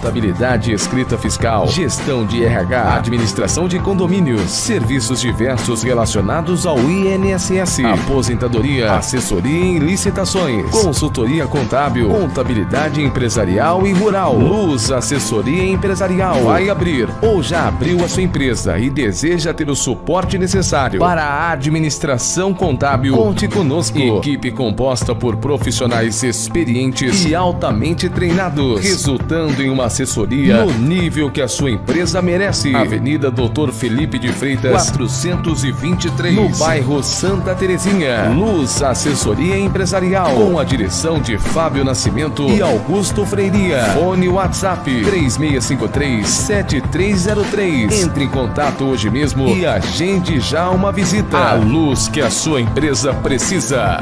Contabilidade, escrita fiscal, gestão de RH, administração de condomínios, serviços diversos relacionados ao INSS, aposentadoria, assessoria em licitações, consultoria contábil, contabilidade empresarial e rural, Luz Assessoria Empresarial. Vai abrir ou já abriu a sua empresa e deseja ter o suporte necessário para a administração contábil? Conte conosco. Equipe composta por profissionais experientes e altamente treinados, resultando em uma assessoria no nível que a sua empresa merece. Avenida Doutor Felipe de Freitas 423, no bairro Santa Terezinha. Luz Assessoria Empresarial, com a direção de Fábio Nascimento e Augusto Freiria. Fone WhatsApp 3653-7303. Entre em contato hoje mesmo e agende já uma visita. A luz que a sua empresa precisa.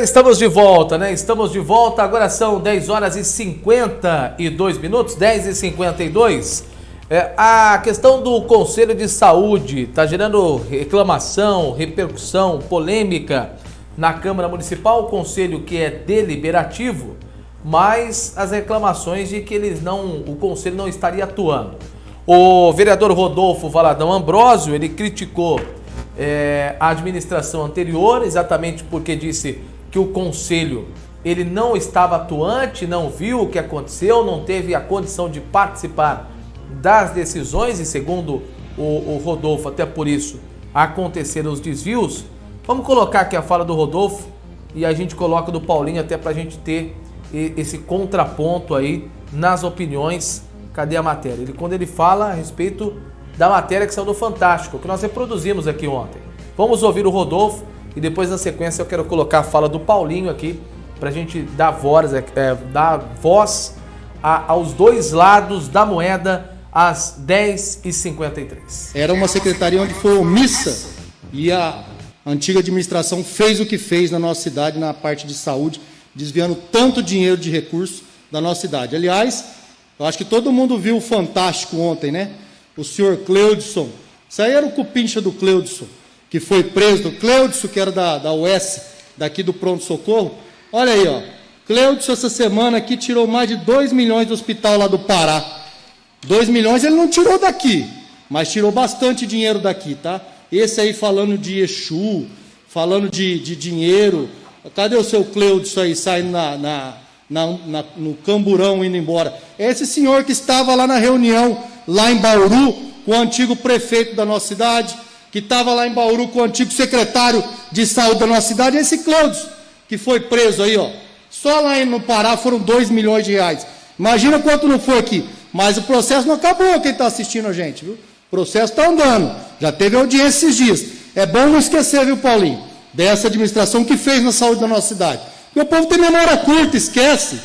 Estamos de volta, né? Estamos de volta. Agora são 10 horas e 52 minutos, 10 e 52. A questão do Conselho de Saúde está gerando reclamação, repercussão, polêmica na Câmara Municipal. O Conselho que é deliberativo, mas as reclamações de que o Conselho não estaria atuando. O vereador Rodolfo Valadão Ambrósio, ele criticou a administração anterior, exatamente porque disse que o Conselho ele não estava atuante, não viu o que aconteceu, não teve a condição de participar das decisões e, segundo o Rodolfo, até por isso aconteceram os desvios. Vamos colocar aqui a fala do Rodolfo e a gente coloca do Paulinho até para a gente ter esse contraponto aí nas opiniões. Cadê a matéria? Quando ele fala a respeito da matéria que saiu do Fantástico, que nós reproduzimos aqui ontem. Vamos ouvir o Rodolfo e depois, na sequência, eu quero colocar a fala do Paulinho aqui para a gente dar voz aos dois lados da moeda às 10h53. Era uma secretaria onde foi omissa e a antiga administração fez o que fez na nossa cidade, na parte de saúde, desviando tanto dinheiro de recursos da nossa cidade. Aliás, eu acho que todo mundo viu o Fantástico ontem, né? O senhor Cleudson, isso aí era o cupincha do Cleudson, que foi preso. O Cleudson, que era da UES, daqui do Pronto Socorro. Olha aí, ó. Cleudson, essa semana aqui, tirou mais de 2 milhões do hospital lá do Pará. 2 milhões ele não tirou daqui, mas tirou bastante dinheiro daqui, tá? Esse aí falando de Exu, falando de dinheiro. Cadê o seu Cleudson aí, saindo no camburão, indo embora? Esse senhor que estava lá na reunião, lá em Bauru, com o antigo prefeito da nossa cidade, que estava lá em Bauru com o antigo secretário de saúde da nossa cidade, esse Cleudson, que foi preso aí, ó. Só lá no Pará foram 2 milhões de reais. Imagina quanto não foi aqui. Mas o processo não acabou, quem está assistindo a gente, viu? O processo está andando. Já teve audiência esses dias. É bom não esquecer, viu, Paulinho? Dessa administração que fez na saúde da nossa cidade. Porque o povo tem memória curta, esquece.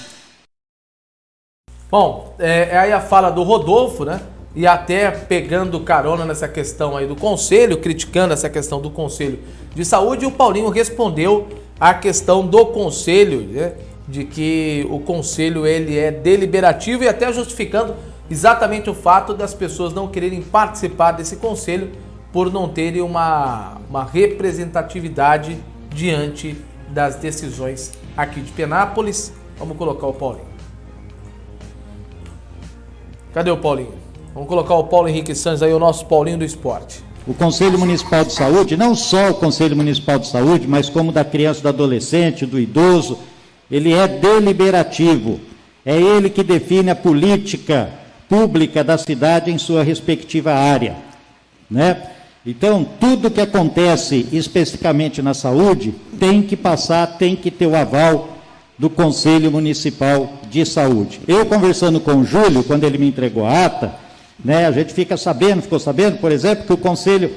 Bom, aí a fala do Rodolfo, né? E até pegando carona nessa questão aí do Conselho, criticando essa questão do Conselho de Saúde, o Paulinho respondeu a questão do Conselho, né? De que o Conselho ele é deliberativo e até justificando exatamente o fato das pessoas não quererem participar desse Conselho por não terem uma representatividade diante das decisões aqui de Penápolis. Vamos colocar o Paulinho. Cadê o Paulinho? Vamos colocar o Paulo Henrique Santos aí, o nosso Paulinho do esporte. O Conselho Municipal de Saúde, não só o Conselho Municipal de Saúde, mas como da criança, do adolescente, do idoso, ele é deliberativo. É ele que define a política pública da cidade em sua respectiva área, né? Então, tudo que acontece especificamente na saúde tem que passar, tem que ter o aval do Conselho Municipal de Saúde. Eu, conversando com o Júlio, quando ele me entregou a ata, né, a gente ficou sabendo, por exemplo, que o Conselho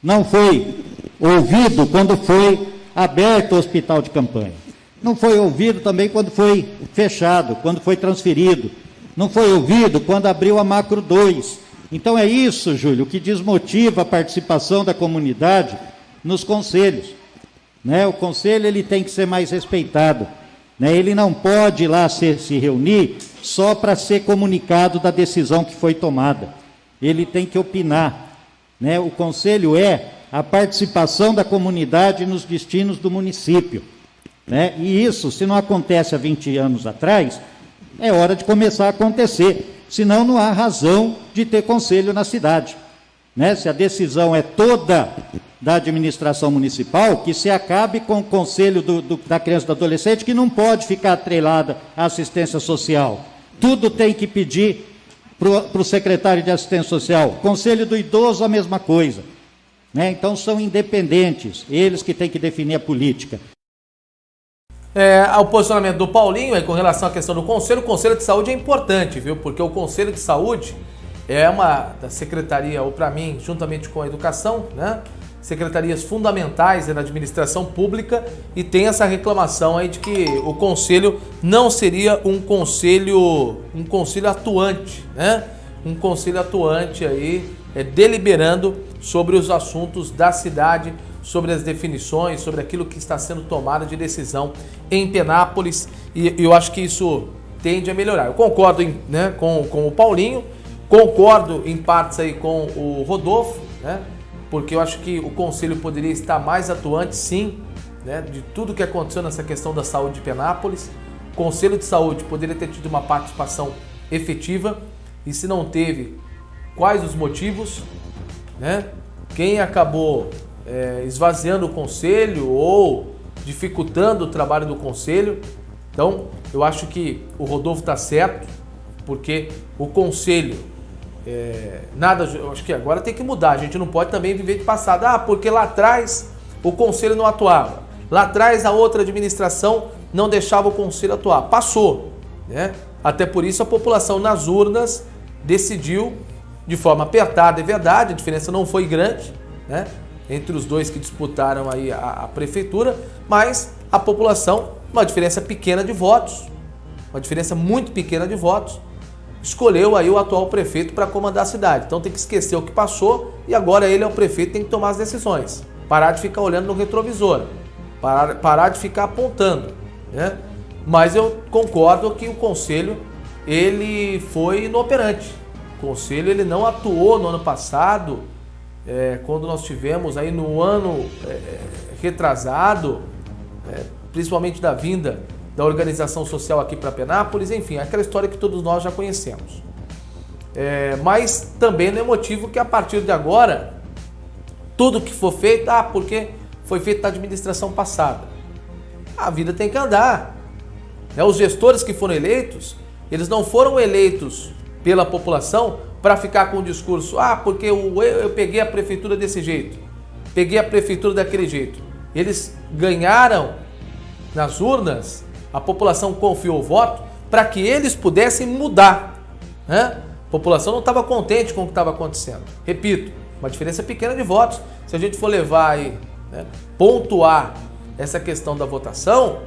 não foi ouvido quando foi aberto o hospital de campanha. Não foi ouvido também quando foi fechado, quando foi transferido. Não foi ouvido quando abriu a Macro 2. Então é isso, Júlio, que desmotiva a participação da comunidade nos conselhos. Né? O conselho ele tem que ser mais respeitado. Né? Ele não pode ir lá se reunir só para ser comunicado da decisão que foi tomada. Ele tem que opinar. Né? O conselho é a participação da comunidade nos destinos do município. Né? E isso, se não acontece há 20 anos atrás, é hora de começar a acontecer. Senão não há razão de ter conselho na cidade. Né? Se a decisão é toda da administração municipal, que se acabe com o conselho da criança e do adolescente, que não pode ficar atrelada à assistência social. Tudo tem que pedir para o secretário de assistência social. Conselho do idoso, a mesma coisa. Né? Então são independentes, eles que têm que definir a política. O posicionamento do Paulinho aí com relação à questão do Conselho. O Conselho de Saúde é importante, viu? Porque o Conselho de Saúde é uma da secretaria, ou para mim, juntamente com a Educação, né? Secretarias fundamentais na administração pública, e tem essa reclamação aí de que o Conselho não seria um conselho atuante, né? Um conselho atuante aí, deliberando sobre os assuntos da cidade, sobre as definições, sobre aquilo que está sendo tomado de decisão em Penápolis, e eu acho que isso tende a melhorar. Eu concordo com o Paulinho, concordo em partes aí com o Rodolfo, né, porque eu acho que o Conselho poderia estar mais atuante, sim, né, de tudo que aconteceu nessa questão da saúde de Penápolis. O Conselho de Saúde poderia ter tido uma participação efetiva, e se não teve, quais os motivos, né? Quem acabou esvaziando o Conselho ou dificultando o trabalho do Conselho. Então, eu acho que o Rodolfo está certo, porque o Conselho, eu acho que agora tem que mudar. A gente não pode também viver de passado. Porque lá atrás o Conselho não atuava. Lá atrás a outra administração não deixava o Conselho atuar. Passou, né? Até por isso a população nas urnas decidiu de forma apertada, é verdade, a diferença não foi grande, né, entre os dois que disputaram aí a prefeitura, mas a população, uma diferença pequena de votos, uma diferença muito pequena de votos, escolheu aí o atual prefeito para comandar a cidade. Então tem que esquecer o que passou e agora ele é o prefeito, tem que tomar as decisões. Parar de ficar olhando no retrovisor, parar de ficar apontando, né? Mas eu concordo que o Conselho, ele foi inoperante. O Conselho ele não atuou no ano passado, quando nós tivemos aí no ano retrasado, principalmente da vinda da organização social aqui para Penápolis, enfim, aquela história que todos nós já conhecemos. Mas também não é motivo que a partir de agora, tudo que for feito, porque foi feito na administração passada. A vida tem que andar. Os gestores que foram eleitos, eles não foram eleitos pela população para ficar com o discurso, porque eu peguei a prefeitura desse jeito, peguei a prefeitura daquele jeito. Eles ganharam nas urnas, a população confiou o voto para que eles pudessem mudar, né? A população não estava contente com o que estava acontecendo. Repito, uma diferença pequena de votos. Se a gente for levar aí, né, pontuar essa questão da votação,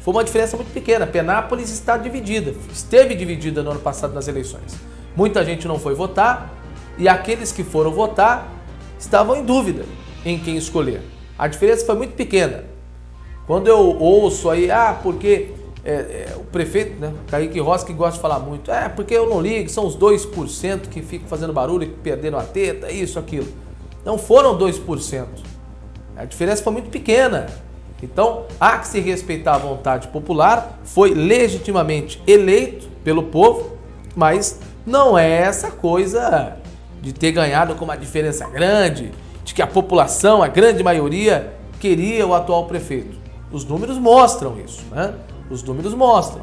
foi uma diferença muito pequena. Penápolis está dividida, esteve dividida no ano passado nas eleições. Muita gente não foi votar e aqueles que foram votar estavam em dúvida em quem escolher. A diferença foi muito pequena. Quando eu ouço aí, porque o prefeito, né, Kaique Rossi, que gosta de falar muito, porque eu não ligo, são os 2% que ficam fazendo barulho e perderam a teta, isso, aquilo. Não foram 2%. A diferença foi muito pequena. Então, há que se respeitar a vontade popular, foi legitimamente eleito pelo povo, mas não é essa coisa de ter ganhado com uma diferença grande, de que a população, a grande maioria, queria o atual prefeito. Os números mostram isso, né? Os números mostram.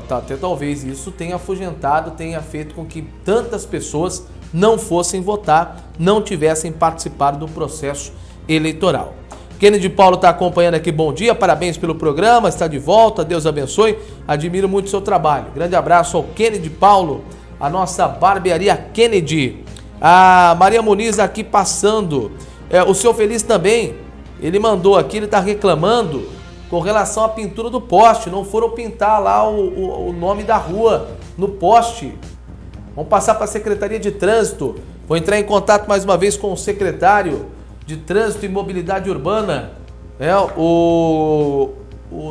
Até talvez isso tenha afugentado, tenha feito com que tantas pessoas não fossem votar, não tivessem participado do processo eleitoral. Kennedy Paulo está acompanhando aqui, bom dia, parabéns pelo programa, está de volta, Deus abençoe, admiro muito o seu trabalho. Grande abraço ao Kennedy Paulo, a nossa barbearia Kennedy. A Maria Muniz aqui passando, o seu Feliz também, ele mandou aqui, ele está reclamando com relação à pintura do poste, não foram pintar lá o nome da rua no poste. Vamos passar para a Secretaria de Trânsito, vou entrar em contato mais uma vez com o secretário de Trânsito e Mobilidade Urbana, o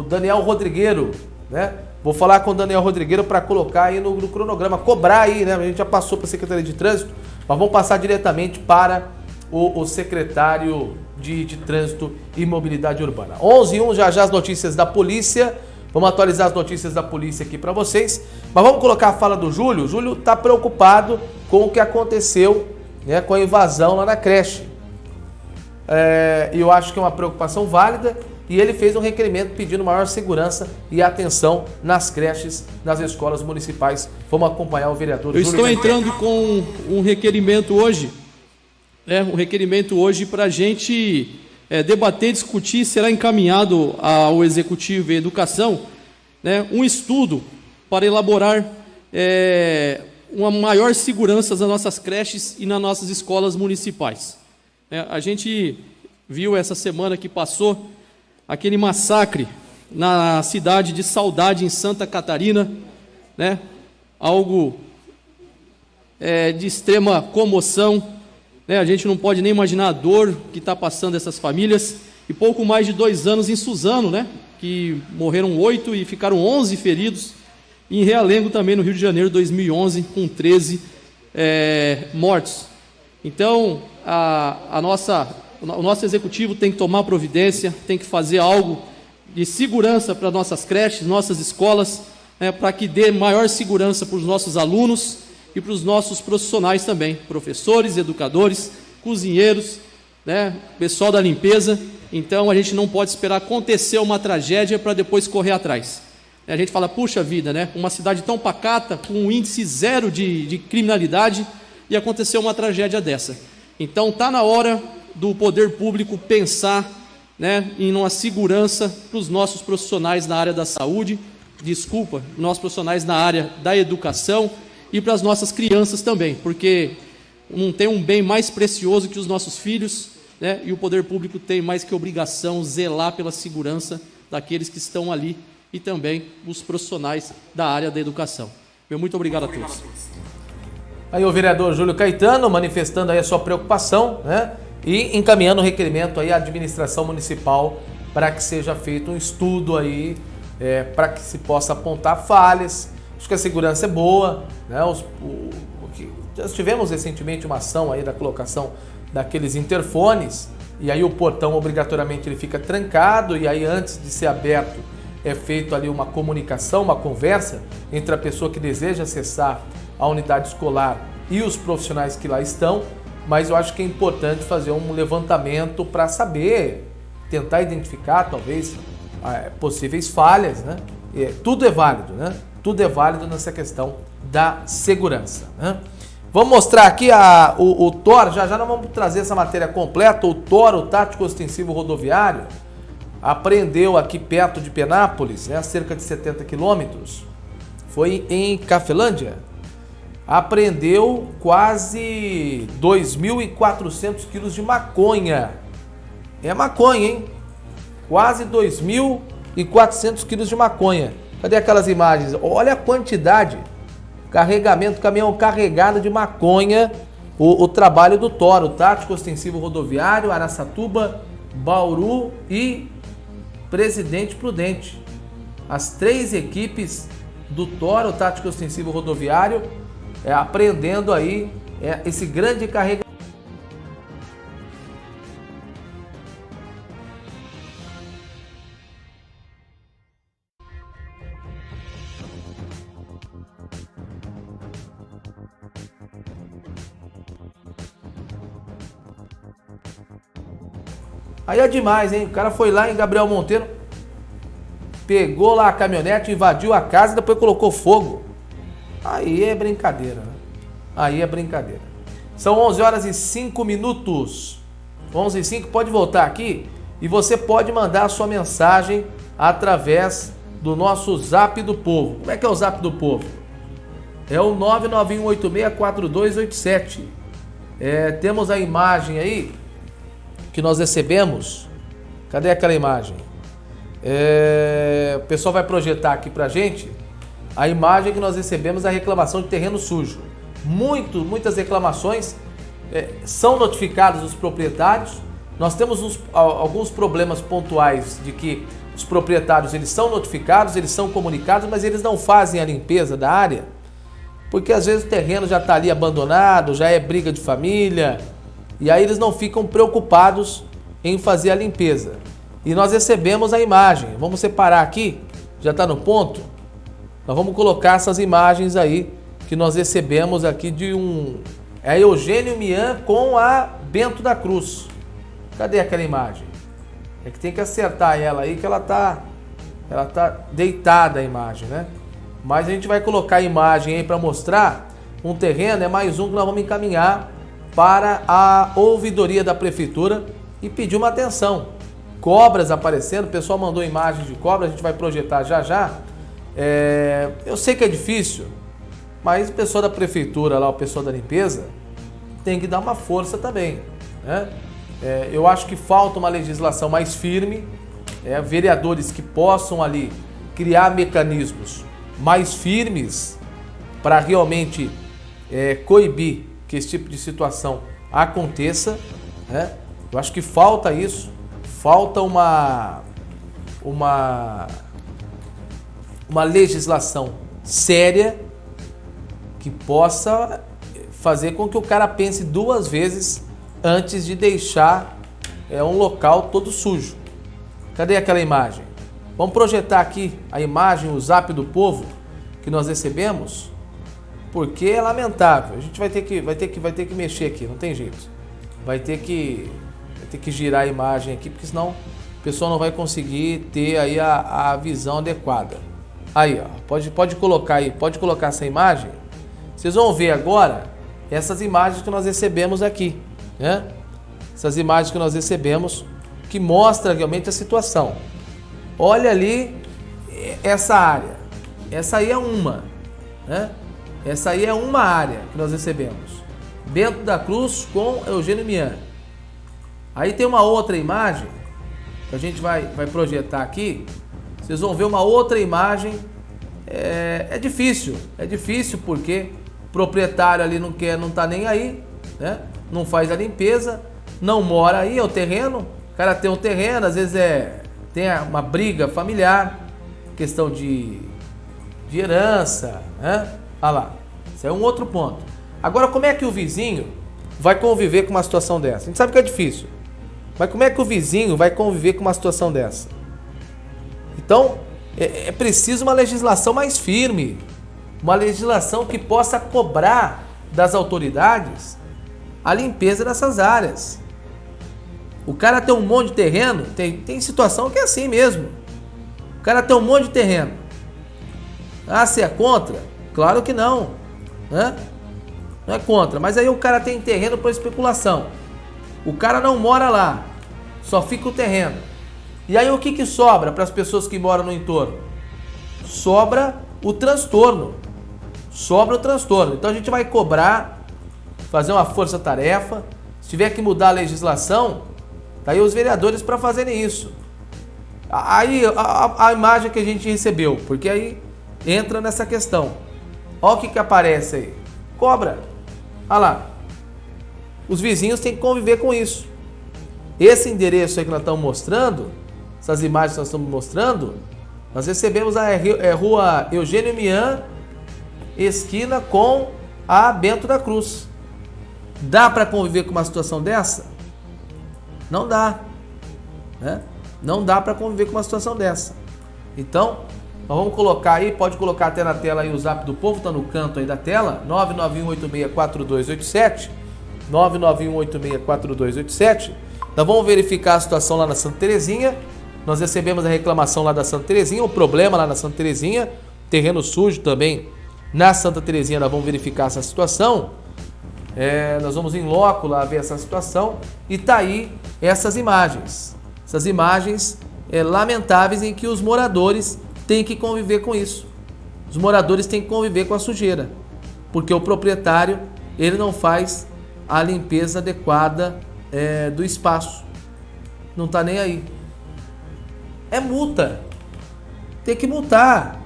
Daniel Rodrigueiro, né? Vou falar com o Daniel Rodrigueiro para colocar aí no cronograma, cobrar aí, né? A gente já passou para a Secretaria de Trânsito, mas vamos passar diretamente para o secretário de Trânsito e Mobilidade Urbana. 11h01, já as notícias da polícia, vamos atualizar as notícias da polícia aqui para vocês, mas vamos colocar a fala do Júlio. O Júlio está preocupado com o que aconteceu, né, com a invasão lá na creche. E eu acho que é uma preocupação válida e ele fez um requerimento pedindo maior segurança e atenção nas creches, nas escolas municipais. Vamos acompanhar o vereador Júlio. Estou entrando com um requerimento hoje, para a gente debater, discutir, será encaminhado ao Executivo e Educação, né, um estudo para elaborar uma maior segurança nas nossas creches e nas nossas escolas municipais. A gente viu essa semana que passou aquele massacre na cidade de Saudade, em Santa Catarina, né? Algo de extrema comoção, né? A gente não pode nem imaginar a dor que está passando essas famílias. E pouco mais de 2 anos em Suzano, né? Que morreram 8 e ficaram 11 feridos. E em Realengo também, no Rio de Janeiro, 2011, com 13 mortos. Então, o nosso executivo tem que tomar providência, tem que fazer algo de segurança para nossas creches, nossas escolas, para que dê maior segurança para os nossos alunos e para os nossos profissionais também, professores, educadores, cozinheiros, né, pessoal da limpeza. Então, a gente não pode esperar acontecer uma tragédia para depois correr atrás. A gente fala, puxa vida, né, uma cidade tão pacata, com um índice zero de criminalidade, e aconteceu uma tragédia dessa. Então está na hora do poder público pensar, né, em uma segurança para os nossos profissionais na área da saúde, nossos profissionais na área da educação e para as nossas crianças também, porque não tem um bem mais precioso que os nossos filhos, né, e o poder público tem mais que obrigação zelar pela segurança daqueles que estão ali e também os profissionais da área da educação. Muito obrigado a todos. Aí o vereador Júlio Caetano manifestando aí a sua preocupação, né? E encaminhando o requerimento aí à administração municipal para que seja feito um estudo aí, para que se possa apontar falhas. Acho que a segurança é boa, né? Já tivemos recentemente uma ação aí da colocação daqueles interfones, e aí o portão obrigatoriamente ele fica trancado, e aí antes de ser aberto é feito ali uma comunicação, uma conversa entre a pessoa que deseja acessar a unidade escolar e os profissionais que lá estão, mas eu acho que é importante fazer um levantamento para saber, tentar identificar talvez possíveis falhas, né? Tudo é válido, né? Tudo é válido nessa questão da segurança, né? Vamos mostrar aqui o TOR, já nós vamos trazer essa matéria completa. O TOR, o Tático Ostensivo Rodoviário, apreendeu aqui perto de Penápolis, né, a cerca de 70 quilômetros, foi em Cafelândia, apreendeu quase 2.400 quilos de maconha. É maconha, hein? Quase 2.400 quilos de maconha. Cadê aquelas imagens? Olha a quantidade. Carregamento, caminhão carregado de maconha. O trabalho do TOR, o Tático Ostensivo Rodoviário, Araçatuba, Bauru e Presidente Prudente. As 3 equipes do TOR, o Tático Ostensivo Rodoviário, apreendendo aí esse grande carregamento. Aí é demais, hein? O cara foi lá em Gabriel Monteiro, pegou lá a caminhonete, invadiu a casa e depois colocou fogo. Aí é brincadeira, né? Aí é brincadeira. São 11 horas e 5 minutos. 11 e 5, pode voltar aqui e você pode mandar a sua mensagem através do nosso Zap do Povo. Como é que é o Zap do Povo? É o 991864287. Temos a imagem aí que nós recebemos. Cadê aquela imagem? O pessoal vai projetar aqui pra gente a imagem que nós recebemos da reclamação de terreno sujo. Muitas reclamações, são notificados os proprietários. Nós temos alguns problemas pontuais de que os proprietários eles são notificados, eles são comunicados, mas eles não fazem a limpeza da área, porque às vezes o terreno já está ali abandonado, já é briga de família, e aí eles não ficam preocupados em fazer a limpeza. E nós recebemos a imagem, vamos separar aqui, já está no ponto, nós vamos colocar essas imagens aí que nós recebemos aqui de Eugênio Mian com a Bento da Cruz. Cadê aquela imagem? É que tem que acertar ela aí, que ela tá deitada a imagem, né? Mas a gente vai colocar a imagem aí para mostrar um terreno, é mais um que nós vamos encaminhar para a ouvidoria da prefeitura e pedir uma atenção. Cobras aparecendo, o pessoal mandou imagens de cobra, a gente vai projetar já já. Eu sei que é difícil, mas o pessoal da prefeitura lá, o pessoal da limpeza, tem que dar uma força também, né? Eu acho que falta uma legislação mais firme, vereadores que possam ali criar mecanismos mais firmes para realmente coibir que esse tipo de situação aconteça, né? Eu acho que falta isso, falta uma legislação séria que possa fazer com que o cara pense duas vezes antes de deixar um local todo sujo. Cadê aquela imagem? Vamos projetar aqui a imagem, o Zap do Povo que nós recebemos, porque é lamentável. A gente vai ter que mexer aqui, não tem jeito. Vai ter que girar a imagem aqui, porque senão o pessoal não vai conseguir ter aí a visão adequada. Aí, ó, pode colocar aí, pode colocar essa imagem. Vocês vão ver agora essas imagens que nós recebemos aqui, né? Essas imagens que nós recebemos que mostram realmente a situação. Olha ali essa área. Essa aí é uma, né? Essa aí é uma área que nós recebemos. Bento da Cruz com Eugênio Mian. Aí tem uma outra imagem que a gente vai projetar aqui. Vocês vão ver uma outra imagem. É difícil porque o proprietário ali não tá nem aí, né? Não faz a limpeza, não mora aí, é o terreno. O cara tem um terreno, às vezes tem uma briga familiar, questão de herança, né? Olha lá, isso é um outro ponto. Agora, como é que o vizinho vai conviver com uma situação dessa? A gente sabe que é difícil, mas como é que o vizinho vai conviver com uma situação dessa? Então, é preciso uma legislação mais firme, uma legislação que possa cobrar das autoridades a limpeza dessas áreas. O cara tem um monte de terreno, tem situação que é assim mesmo. O cara tem um monte de terreno. Ah, você é contra? Claro que não, né? Não é contra, mas aí o cara tem terreno para especulação. O cara não mora lá, só fica o terreno. E aí o que sobra para as pessoas que moram no entorno? Sobra o transtorno. Então a gente vai cobrar, fazer uma força-tarefa. Se tiver que mudar a legislação, tá aí os vereadores para fazerem isso. Aí a imagem que a gente recebeu, porque aí entra nessa questão. Olha o que aparece aí. Cobra. Olha lá. Os vizinhos têm que conviver com isso. Esse endereço aí que nós estamos mostrando, essas imagens que nós estamos mostrando, nós recebemos a rua Eugênio Mian, esquina com a Bento da Cruz. Dá para conviver com uma situação dessa? Não dá, né? Não dá para conviver com uma situação dessa. Então, nós vamos colocar aí, pode colocar até na tela aí o Zap do Povo, tá no canto aí da tela, 991864287, 991864287. Nós vamos verificar a situação lá na Santa Terezinha. Nós recebemos a reclamação lá da Santa Terezinha, o problema lá na Santa Terezinha, terreno sujo também na Santa Terezinha. Nós vamos verificar essa situação. Nós vamos em loco lá ver essa situação e tá aí essas imagens. Essas imagens lamentáveis em que os moradores têm que conviver com isso. Os moradores têm que conviver com a sujeira, porque o proprietário ele não faz a limpeza adequada do espaço. Não tá nem aí. É multa. Tem que multar,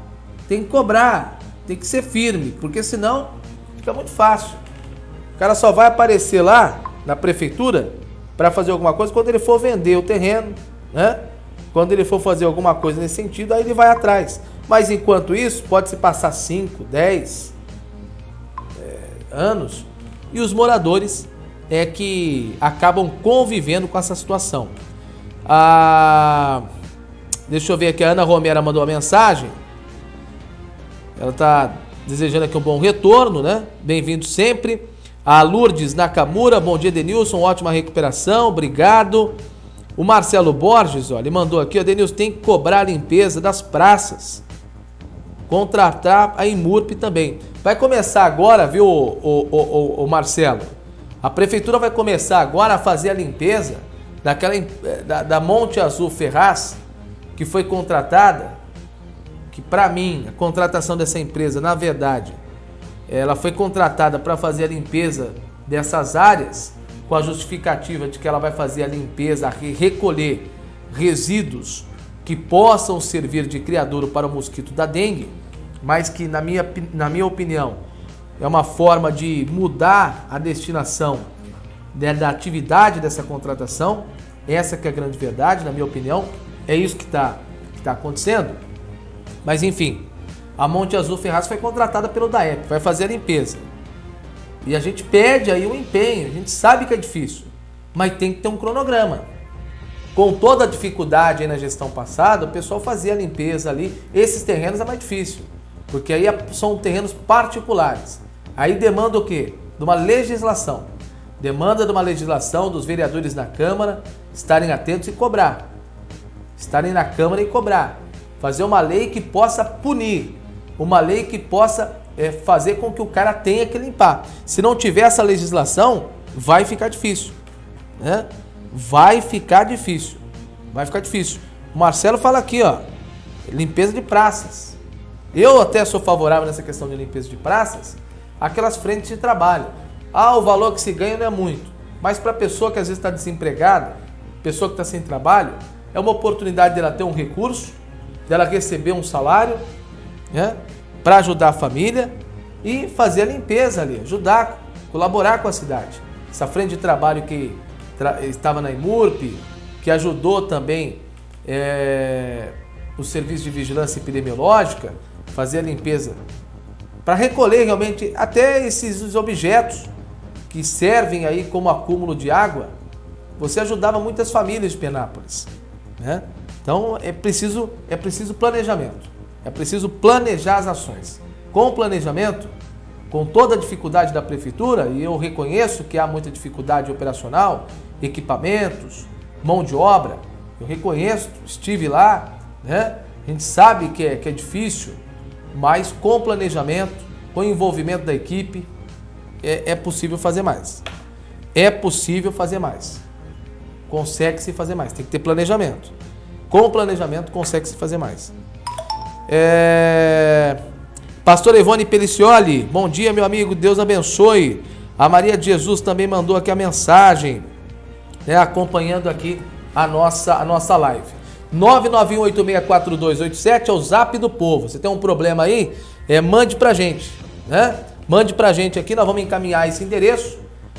tem que cobrar, tem que ser firme, porque senão fica muito fácil. O cara só vai aparecer lá na prefeitura para fazer alguma coisa quando ele for vender o terreno, né? Quando ele for fazer alguma coisa nesse sentido, aí ele vai atrás. Mas enquanto isso, pode se passar 5, 10 anos e os moradores que acabam convivendo com essa situação. Deixa eu ver aqui, a Ana Romero mandou uma mensagem. Ela está desejando aqui um bom retorno, né? Bem-vindo sempre. A Lourdes Nakamura, bom dia, Denilson, ótima recuperação, obrigado. O Marcelo Borges, ó, ele mandou aqui, ó, Denilson, tem que cobrar a limpeza das praças. Contratar a Imurp também. Vai começar agora, viu, o Marcelo? A prefeitura vai começar agora a fazer a limpeza da Monte Azul Ferraz, que foi contratada, que para mim, a contratação dessa empresa, na verdade, ela foi contratada para fazer a limpeza dessas áreas, com a justificativa de que ela vai fazer a limpeza, recolher resíduos que possam servir de criadouro para o mosquito da dengue, mas que, na minha opinião, é uma forma de mudar a destinação da atividade dessa contratação. Essa que é a grande verdade, na minha opinião. É isso que está acontecendo. Mas, enfim, a Monte Azul Ferraz foi contratada pelo DAEP, vai fazer a limpeza. E a gente pede aí o empenho, a gente sabe que é difícil, mas tem que ter um cronograma. Com toda a dificuldade aí na gestão passada, o pessoal fazia a limpeza ali. Esses terrenos é mais difícil, porque aí são terrenos particulares. Aí demanda o quê? De uma legislação. Demanda de uma legislação dos vereadores na Câmara estarem atentos e cobrar. Estarem na Câmara e cobrar. Fazer uma lei que possa punir. Uma lei que possa fazer com que o cara tenha que limpar. Se não tiver essa legislação, vai ficar difícil, né? Vai ficar difícil. Vai ficar difícil. O Marcelo fala aqui, ó, limpeza de praças. Eu até sou favorável nessa questão de limpeza de praças, aquelas frentes de trabalho. O valor que se ganha não é muito, mas para a pessoa que às vezes está desempregada, pessoa que está sem trabalho, é uma oportunidade dela ter um recurso, dela receber um salário, né, para ajudar a família e fazer a limpeza ali, ajudar, colaborar com a cidade. Essa frente de trabalho que estava na Imurp, que ajudou também o serviço de vigilância epidemiológica, fazer a limpeza, para recolher realmente até esses objetos que servem aí como acúmulo de água. Você ajudava muitas famílias de Penápolis, né? Então é preciso planejamento, é preciso planejar as ações. Com o planejamento, com toda a dificuldade da prefeitura, e eu reconheço que há muita dificuldade operacional, equipamentos, mão de obra, eu reconheço, estive lá, né? A gente sabe que é difícil, mas com planejamento, com envolvimento da equipe, é possível fazer mais. É possível fazer mais. Consegue-se fazer mais. Tem que ter planejamento. Com o planejamento, consegue-se fazer mais. Pastor Ivone Pelicioli, bom dia, meu amigo, Deus abençoe. A Maria de Jesus também mandou aqui a mensagem, né, acompanhando aqui a nossa live. 991864287 é o zap do povo. Você tem um problema aí? Mande pra gente, né? Mande pra gente aqui, nós vamos encaminhar esse endereço.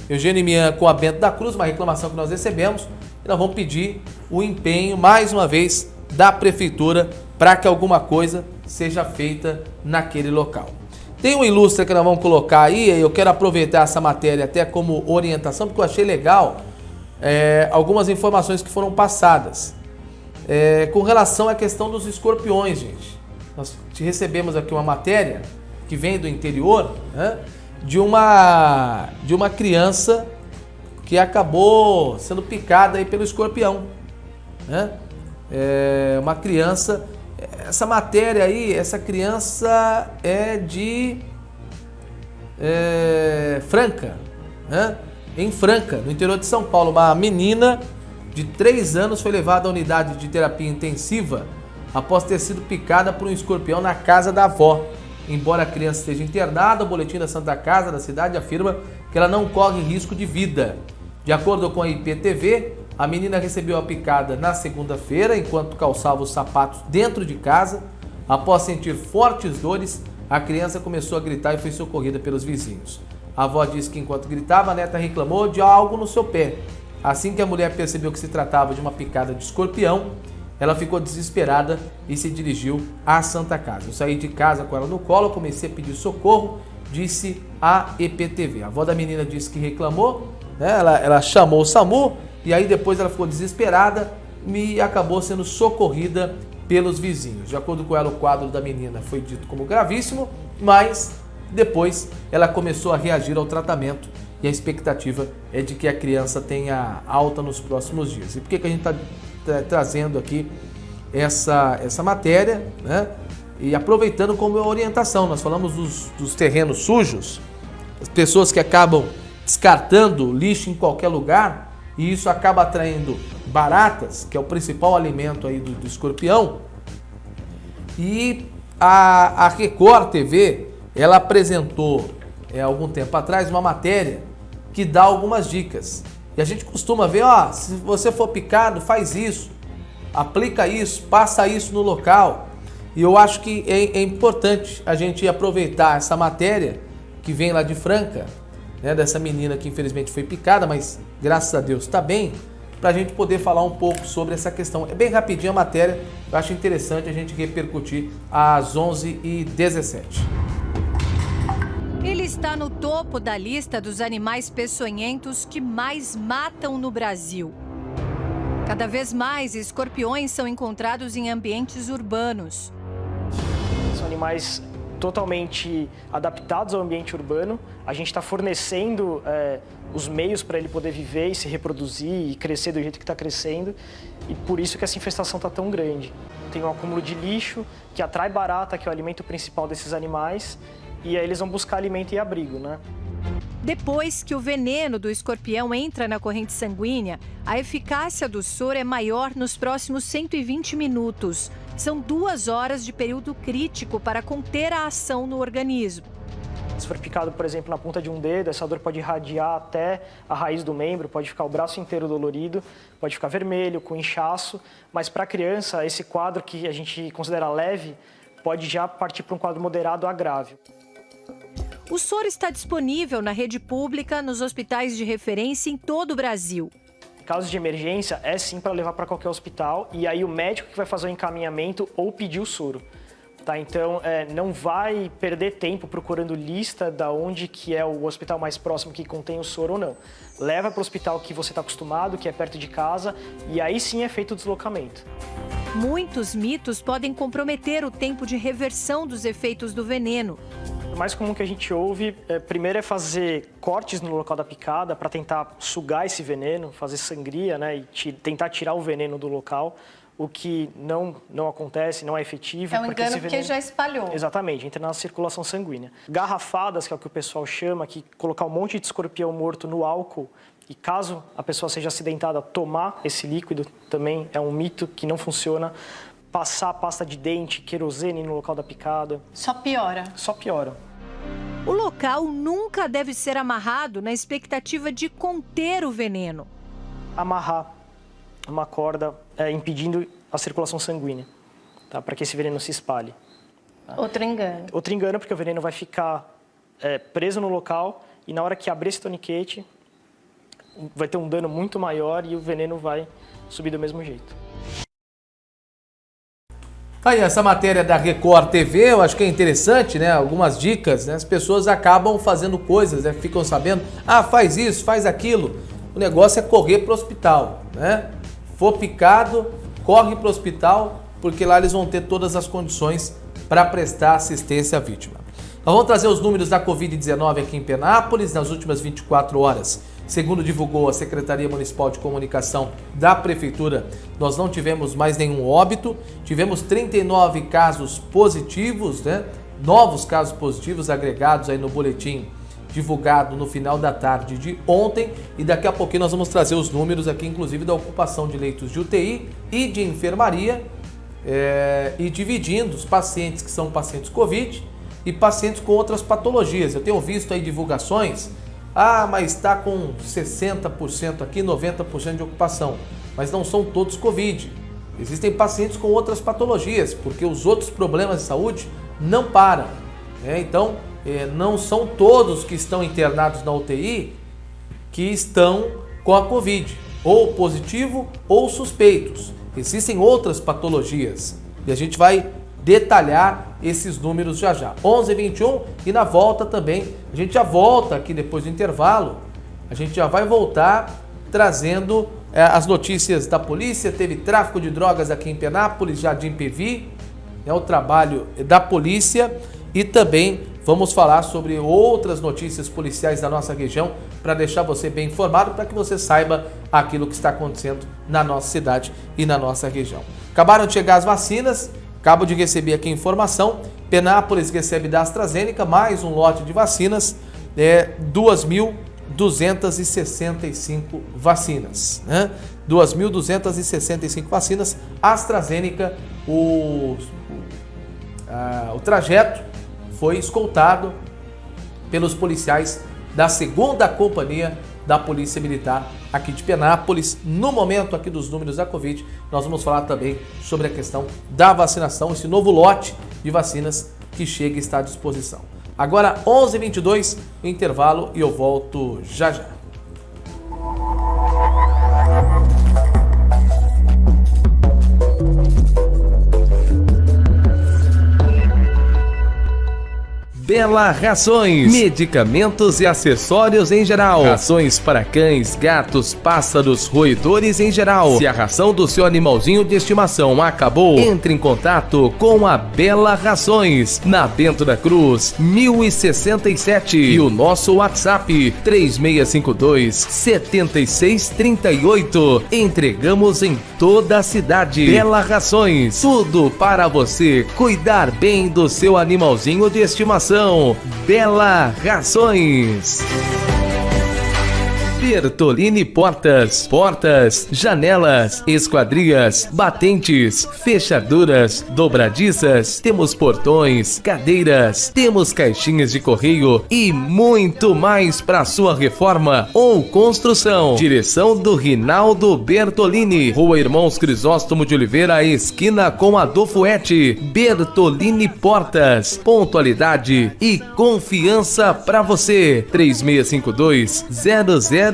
Eugênio Mian com a Bento da Cruz, uma reclamação que nós recebemos. E nós vamos pedir o empenho, mais uma vez, da prefeitura para que alguma coisa seja feita naquele local. Tem um ilustre que nós vamos colocar aí, eu quero aproveitar essa matéria até como orientação, porque eu achei legal algumas informações que foram passadas. Com relação à questão dos escorpiões, gente. Nós recebemos aqui uma matéria que vem do interior, né, de uma criança que acabou sendo picada aí pelo escorpião, né? Uma criança, essa matéria aí, essa criança é de Franca, né? Em Franca, no interior de São Paulo. Uma menina de 3 anos foi levada à unidade de terapia intensiva após ter sido picada por um escorpião na casa da avó. Embora a criança esteja internada, o boletim da Santa Casa da cidade afirma que ela não corre risco de vida. De acordo com a IPTV, a menina recebeu a picada na segunda-feira, enquanto calçava os sapatos dentro de casa. Após sentir fortes dores, a criança começou a gritar e foi socorrida pelos vizinhos. A avó disse que enquanto gritava, a neta reclamou de algo no seu pé. Assim que a mulher percebeu que se tratava de uma picada de escorpião, ela ficou desesperada e se dirigiu à Santa Casa. Eu saí de casa com ela no colo, comecei a pedir socorro, disse a EPTV. A avó da menina disse que reclamou, né? Ela chamou o SAMU e aí depois ela ficou desesperada e acabou sendo socorrida pelos vizinhos. De acordo com ela, o quadro da menina foi dito como gravíssimo, mas depois ela começou a reagir ao tratamento e a expectativa é de que a criança tenha alta nos próximos dias. E por que a gente está trazendo aqui essa matéria, né? E aproveitando como orientação, nós falamos dos terrenos sujos, as pessoas que acabam descartando lixo em qualquer lugar e isso acaba atraindo baratas, que é o principal alimento aí do escorpião. E a Record TV, ela apresentou algum tempo atrás uma matéria que dá algumas dicas. E a gente costuma ver, ó, se você for picado, faz isso, aplica isso, passa isso no local. E eu acho que é importante a gente aproveitar essa matéria que vem lá de Franca, né, dessa menina que infelizmente foi picada, mas graças a Deus está bem, para a gente poder falar um pouco sobre essa questão. É bem rapidinho a matéria, eu acho interessante a gente repercutir às 11h17. Ele está no topo da lista dos animais peçonhentos que mais matam no Brasil. Cada vez mais escorpiões são encontrados em ambientes urbanos. São animais totalmente adaptados ao ambiente urbano. A gente está fornecendo os meios para ele poder viver e se reproduzir e crescer do jeito que está crescendo. E por isso que essa infestação está tão grande. Tem um acúmulo de lixo que atrai barata, que é o alimento principal desses animais. E aí eles vão buscar alimento e abrigo, né? Depois que o veneno do escorpião entra na corrente sanguínea, a eficácia do soro é maior nos próximos 120 minutos. São 2 horas de período crítico para conter a ação no organismo. Se for picado, por exemplo, na ponta de um dedo, essa dor pode irradiar até a raiz do membro, pode ficar o braço inteiro dolorido, pode ficar vermelho, com inchaço. Mas para a criança, esse quadro que a gente considera leve, pode já partir para um quadro moderado a grave. O soro está disponível na rede pública, nos hospitais de referência em todo o Brasil. Casos de emergência, é sim para levar para qualquer hospital e aí o médico que vai fazer o encaminhamento ou pedir o soro. Tá? Então, não vai perder tempo procurando lista da onde que é o hospital mais próximo que contém o soro ou não. Leva para o hospital que você está acostumado, que é perto de casa, e aí sim é feito o deslocamento. Muitos mitos podem comprometer o tempo de reversão dos efeitos do veneno. O mais comum que a gente ouve, primeiro é fazer cortes no local da picada para tentar sugar esse veneno, fazer sangria, né, e tentar tirar o veneno do local, o que não acontece, não é efetivo. É um engano porque já espalhou. Exatamente, entra na circulação sanguínea. Garrafadas, que é o que o pessoal chama, que colocar um monte de escorpião morto no álcool e caso a pessoa seja acidentada, tomar esse líquido também é um mito que não funciona. Passar pasta de dente, querosene no local da picada. Só piora. Só piora. O local nunca deve ser amarrado na expectativa de conter o veneno. Amarrar uma corda impedindo a circulação sanguínea, tá? Para que esse veneno se espalhe. Tá? Outro engano. Outro engano porque o veneno vai ficar preso no local e na hora que abrir esse toniquete vai ter um dano muito maior e o veneno vai subir do mesmo jeito. Aí, essa matéria da Record TV, eu acho que é interessante, né? Algumas dicas, né? As pessoas acabam fazendo coisas, né? Ficam sabendo, faz isso, faz aquilo. O negócio é correr para o hospital, né? For picado, corre para o hospital, porque lá eles vão ter todas as condições para prestar assistência à vítima. Nós vamos trazer os números da Covid-19 aqui em Penápolis nas últimas 24 horas. Segundo divulgou a Secretaria Municipal de Comunicação da Prefeitura, nós não tivemos mais nenhum óbito, tivemos 39 casos positivos, né? Novos casos positivos agregados aí no boletim divulgado no final da tarde de ontem, e daqui a pouquinho nós vamos trazer os números aqui, inclusive da ocupação de leitos de UTI e de enfermaria, e dividindo os pacientes que são pacientes Covid e pacientes com outras patologias. Eu tenho visto aí divulgações, mas está com 60% aqui, 90% de ocupação, mas não são todos Covid. Existem pacientes com outras patologias, porque os outros problemas de saúde não param, né? Então, não são todos que estão internados na UTI que estão com a Covid, ou positivo ou suspeitos. Existem outras patologias e a gente vai detalhar esses números já já. 11h21 e na volta também, a gente já volta aqui depois do intervalo, a gente já vai voltar trazendo as notícias da polícia. Teve tráfico de drogas aqui em Penápolis, Jardim Pevi, o trabalho da polícia, e também vamos falar sobre outras notícias policiais da nossa região para deixar você bem informado, para que você saiba aquilo que está acontecendo na nossa cidade e na nossa região. Acabaram de chegar as vacinas, acabo de receber aqui a informação, Penápolis recebe da AstraZeneca mais um lote de vacinas, 2.265 vacinas, né? 2.265 vacinas, AstraZeneca, o trajeto foi escoltado pelos policiais da 2ª Companhia da Polícia Militar aqui de Penápolis. No momento aqui dos números da Covid, nós vamos falar também sobre a questão da vacinação, esse novo lote de vacinas que chega e está à disposição. Agora 11h22, intervalo, e eu volto já já. Bela Rações, medicamentos e acessórios em geral, rações para cães, gatos, pássaros, roedores em geral. Se a ração do seu animalzinho de estimação acabou, entre em contato com a Bela Rações, na Bento da Cruz, 1067, e o nosso WhatsApp 3652-7638. Entregamos em toda a cidade. Bela Rações, tudo para você cuidar bem do seu animalzinho de estimação. Bela Rações. Bertolini Portas, janelas, esquadrias, batentes, fechaduras, dobradiças, temos portões, cadeiras, temos caixinhas de correio e muito mais para sua reforma ou construção. Direção do Rinaldo Bertolini, Rua Irmãos Crisóstomo de Oliveira, esquina com Adolfo Eti. Bertolini Portas, pontualidade e confiança para você. 3652-0012.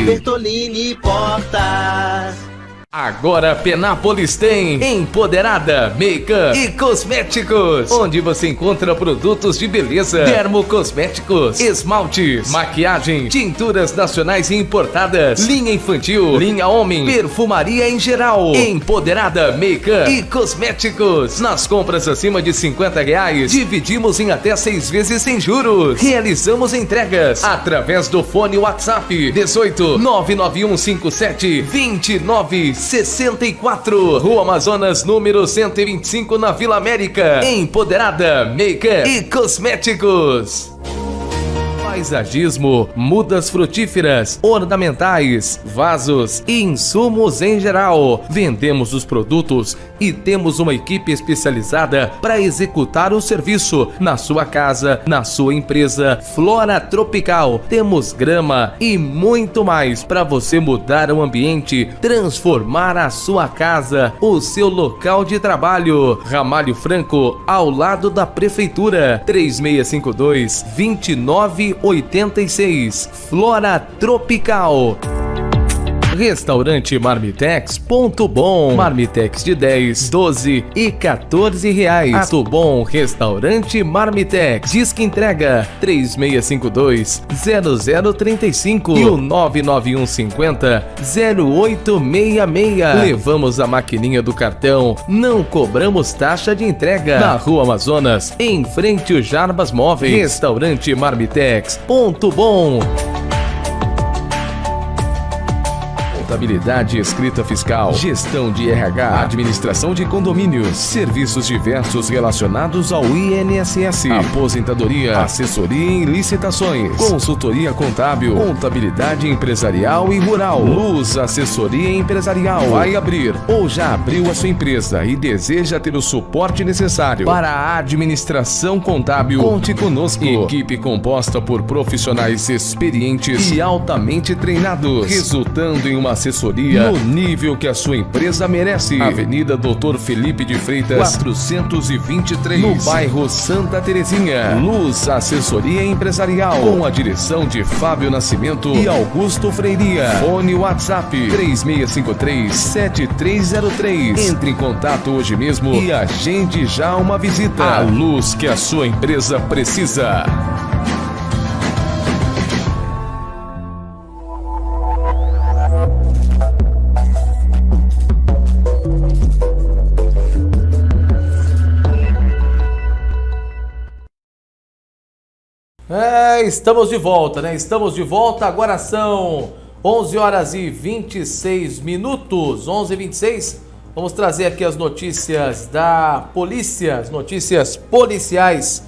Bertolini Portas. Agora Penápolis tem Empoderada Make-up e Cosméticos, onde você encontra produtos de beleza, dermocosméticos, esmaltes, maquiagem, tinturas nacionais e importadas, linha infantil, linha homem, perfumaria em geral. Empoderada Make-up e Cosméticos. Nas compras acima de R$50, dividimos em até 6 vezes sem juros. Realizamos entregas através do fone WhatsApp 18 99157 2964, Rua Amazonas, número 125, na Vila América. Empoderada Make-up e Cosméticos. Paisagismo, mudas frutíferas, ornamentais, vasos e insumos em geral. Vendemos os produtos e temos uma equipe especializada para executar o serviço na sua casa, na sua empresa. Flora Tropical, temos grama e muito mais para você mudar o ambiente, transformar a sua casa, o seu local de trabalho. Ramalho Franco, ao lado da Prefeitura. 3652-2986. Flora Tropical. Restaurante Marmitex Ponto Bom. Marmitex de 10, 12 e 14 reais. Ato Bom Restaurante Marmitex. Disque entrega 3652-0035 e o 99150-0866. Levamos a maquininha do cartão. Não cobramos taxa de entrega. Na Rua Amazonas, em frente ao Jarbas Móveis. Restaurante Marmitex Ponto Bom. contabilidade e escrita fiscal, gestão de RH, administração de condomínios, serviços diversos relacionados ao INSS, aposentadoria, assessoria em licitações, consultoria contábil, contabilidade empresarial e rural. Luz Assessoria Empresarial. Vai abrir ou já abriu a sua empresa e deseja ter o suporte necessário para a administração contábil? Conte conosco. Equipe composta por profissionais experientes e altamente treinados, resultando em uma assessoria no nível que a sua empresa merece. Avenida Dr. Felipe de Freitas, 423, no bairro Santa Terezinha. Luz Assessoria Empresarial, com a direção de Fábio Nascimento e Augusto Freiria. Fone WhatsApp 3653-7303. Entre em contato hoje mesmo e agende já uma visita. A luz que a sua empresa precisa. Estamos de volta, né? Estamos de volta, agora são 11 horas e 26 minutos, 11h26. Vamos trazer aqui as notícias da polícia, as notícias policiais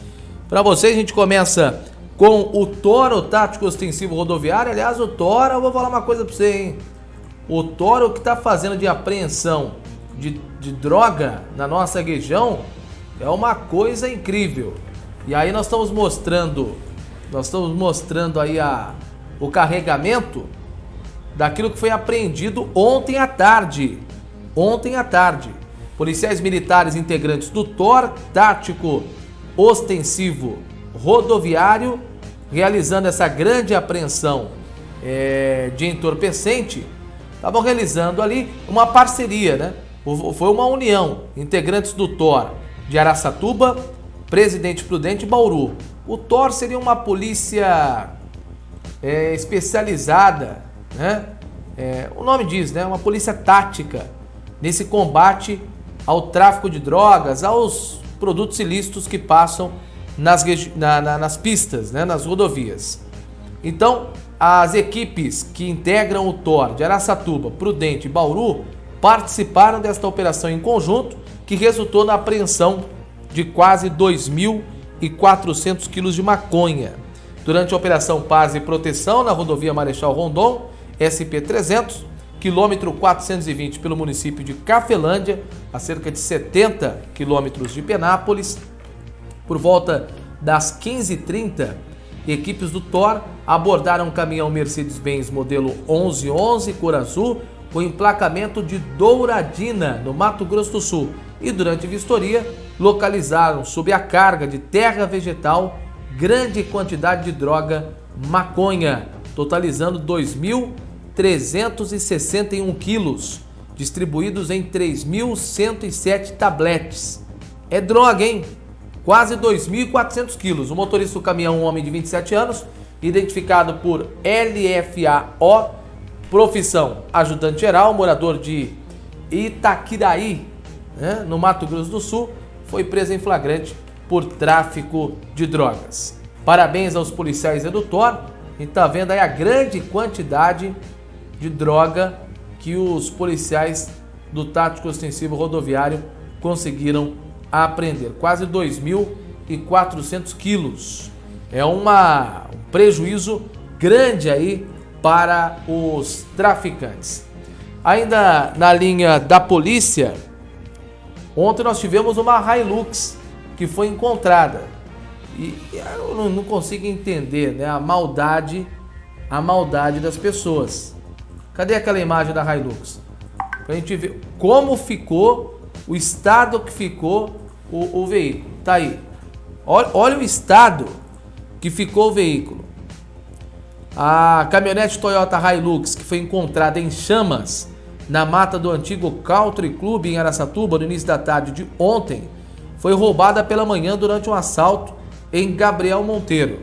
para vocês. A gente começa com o Toro Tático Ostensivo Rodoviário. Aliás, o Toro, eu vou falar uma coisa para você, hein? O Toro que está fazendo de apreensão de droga na nossa região é uma coisa incrível. E aí nós estamos mostrando aí o carregamento daquilo que foi apreendido ontem à tarde. Policiais militares integrantes do TOR, Tático Ostensivo Rodoviário, realizando essa grande apreensão de entorpecente, estavam realizando ali uma parceria, né? Foi uma união, integrantes do TOR de Araçatuba, Presidente Prudente e Bauru. O TOR seria uma polícia especializada, né? O nome diz, né? Uma polícia tática nesse combate ao tráfico de drogas, aos produtos ilícitos que passam nas pistas, né? Nas rodovias. Então, as equipes que integram o TOR de Araçatuba, Prudente e Bauru participaram desta operação em conjunto, que resultou na apreensão de quase 2.400 quilos de maconha. Durante a Operação Paz e Proteção na rodovia Marechal Rondon, SP-300, quilômetro 420 pelo município de Cafelândia, a cerca de 70 quilômetros de Penápolis, por volta das 15h30, equipes do TOR abordaram um caminhão Mercedes-Benz modelo 1111 cor azul com emplacamento de Douradina, no Mato Grosso do Sul, e durante vistoria localizaram sob a carga de terra vegetal grande quantidade de droga maconha, totalizando 2.361 quilos, distribuídos em 3.107 tabletes. É droga, hein? Quase 2.400 quilos. O motorista do caminhão, um homem de 27 anos, identificado por LFAO, profissão ajudante geral, morador de Itaquiraí, né, no Mato Grosso do Sul, foi preso em flagrante por tráfico de drogas. Parabéns aos policiais do TOR. E tá vendo aí a grande quantidade de droga que os policiais do Tático Ostensivo Rodoviário conseguiram apreender. Quase 2.400 quilos. É um prejuízo grande aí para os traficantes. Ainda na linha da polícia, ontem nós tivemos uma Hilux que foi encontrada. E eu não consigo entender, né, a maldade das pessoas. Cadê aquela imagem da Hilux? Pra gente ver como ficou, o estado que ficou o veículo. Tá aí. Olha o estado que ficou o veículo. A caminhonete Toyota Hilux, que foi encontrada em chamas na mata do antigo Country Club em Araçatuba no início da tarde de ontem, foi roubada pela manhã durante um assalto em Gabriel Monteiro.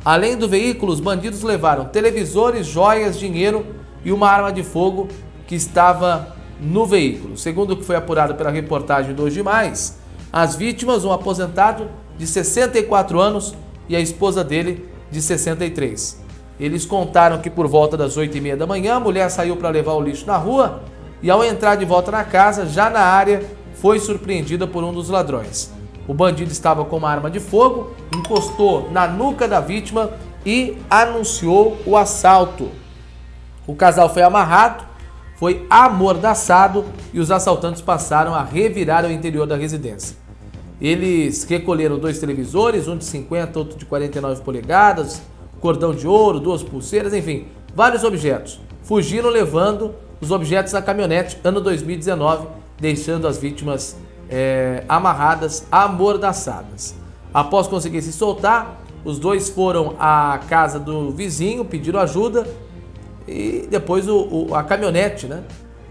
Além do veículo, os bandidos levaram televisores, joias, dinheiro e uma arma de fogo que estava no veículo. Segundo o que foi apurado pela reportagem do Hoje Mais, as vítimas, um aposentado de 64 anos e a esposa dele de 63. Eles contaram que por volta das 8h30 da manhã, a mulher saiu para levar o lixo na rua e ao entrar de volta na casa, já na área, foi surpreendida por um dos ladrões. O bandido estava com uma arma de fogo, encostou na nuca da vítima e anunciou o assalto. O casal foi amarrado, foi amordaçado e os assaltantes passaram a revirar o interior da residência. Eles recolheram 2 televisores, um de 50, outro de 49 polegadas, cordão de ouro, 2 pulseiras, enfim, vários objetos. Fugiram levando os objetos na caminhonete, ano 2019, deixando as vítimas amarradas, amordaçadas. Após conseguir se soltar, os 2 foram à casa do vizinho, pediram ajuda e depois a caminhonete, né,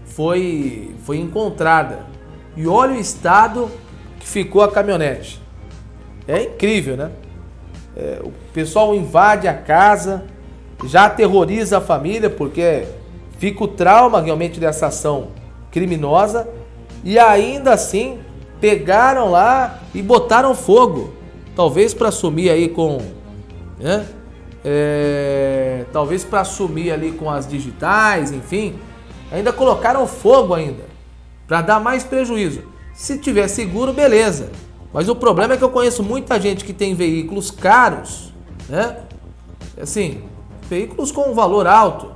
foi encontrada. E olha o estado que ficou a caminhonete. É incrível, né? O pessoal invade a casa, já aterroriza a família, porque fica o trauma realmente dessa ação criminosa, e ainda assim pegaram lá e botaram fogo, talvez para assumir aí com, né? Talvez para assumir ali com as digitais, enfim, ainda colocaram fogo ainda, para dar mais prejuízo. Se tiver seguro, beleza. Mas o problema é que eu conheço muita gente que tem veículos caros, né? Assim, veículos com um valor alto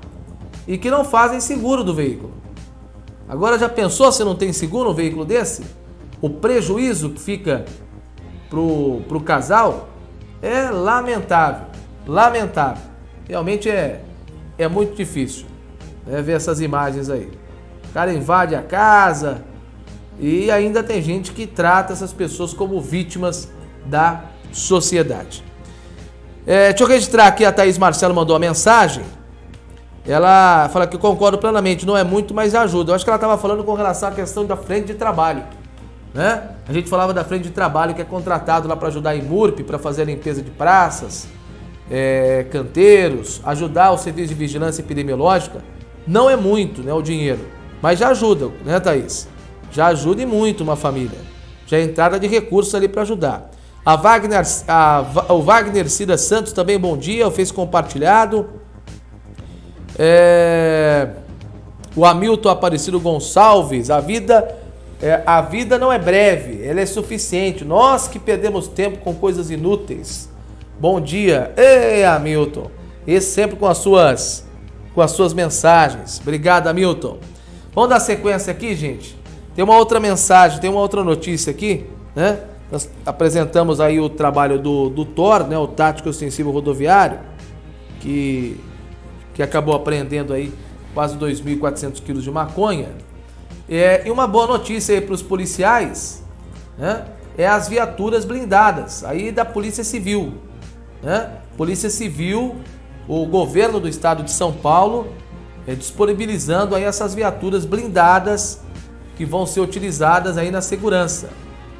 e que não fazem seguro do veículo. Agora já pensou se não tem seguro um veículo desse? O prejuízo que fica pro casal é lamentável, lamentável. Realmente é muito difícil, né, ver essas imagens aí. O cara invade a casa e ainda tem gente que trata essas pessoas como vítimas da sociedade. Deixa eu registrar aqui, a Thaís Marcelo mandou uma mensagem. Ela fala que concordo plenamente, não é muito, mas ajuda. Eu acho que ela estava falando com relação à questão da frente de trabalho, né? A gente falava da frente de trabalho que é contratado lá para ajudar a IMURP, para fazer a limpeza de praças, canteiros, ajudar o serviço de vigilância epidemiológica. Não é muito, né, o dinheiro, mas já ajuda, né, Thaís? Já ajuda e muito uma família. Já é entrada de recursos ali para ajudar. O Wagner Cida Santos também, bom dia, fez compartilhado. O Hamilton Aparecido Gonçalves, a vida não é breve, ela é suficiente. Nós que perdemos tempo com coisas inúteis. Bom dia. Ei, Hamilton. Esse sempre com as suas mensagens. Obrigado, Hamilton. Vamos dar sequência aqui, gente. Tem uma outra mensagem, tem uma outra notícia aqui, né? Nós apresentamos aí o trabalho do TOR, né? O Tático Ostensivo Rodoviário, que acabou apreendendo aí quase 2.400 quilos de maconha. E uma boa notícia aí para os policiais, né? É as viaturas blindadas, aí da Polícia Civil, né? Polícia Civil, o governo do estado de São Paulo disponibilizando aí essas viaturas blindadas que vão ser utilizadas aí na segurança.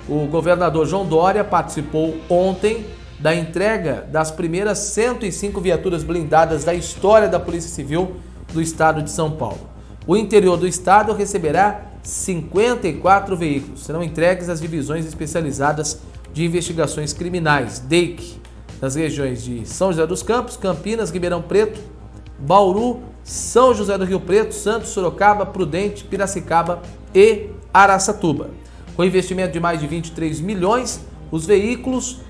O governador João Dória participou ontem da entrega das primeiras 105 viaturas blindadas da história da Polícia Civil do estado de São Paulo. O interior do estado receberá 54 veículos. Serão entregues às divisões especializadas de investigações criminais, DEIC, nas regiões de São José dos Campos, Campinas, Ribeirão Preto, Bauru, São José do Rio Preto, Santos, Sorocaba, Prudente, Piracicaba e Araçatuba. Com investimento de mais de 23 milhões, os veículos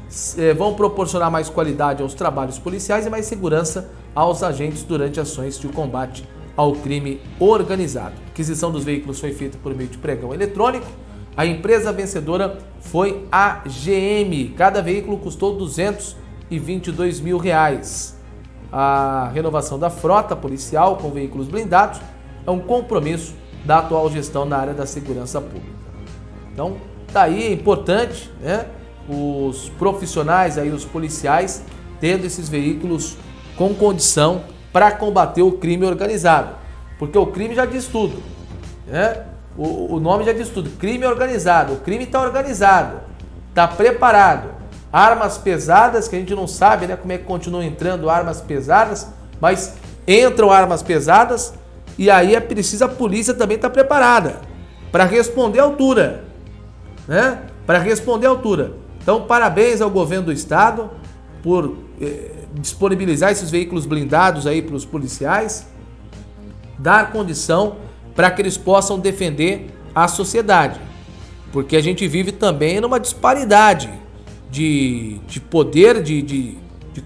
vão proporcionar mais qualidade aos trabalhos policiais e mais segurança aos agentes durante ações de combate ao crime organizado. A aquisição dos veículos foi feita por meio de pregão eletrônico. A empresa vencedora foi a GM. Cada veículo custou R$222 mil. A renovação da frota policial com veículos blindados é um compromisso da atual gestão na área da segurança pública. Então, daí é importante, né, os profissionais aí, os policiais, tendo esses veículos com condição para combater o crime organizado. Porque o crime já diz tudo, né? O nome já diz tudo, crime organizado. O crime está organizado, está preparado. Armas pesadas, que a gente não sabe, né, como é que continuam entrando armas pesadas, mas entram armas pesadas e aí é preciso a polícia também estar preparada para responder à altura, né? Para responder à altura. Então, parabéns ao governo do estado por disponibilizar esses veículos blindados aí para os policiais, dar condição para que eles possam defender a sociedade. Porque a gente vive também numa disparidade de poder, de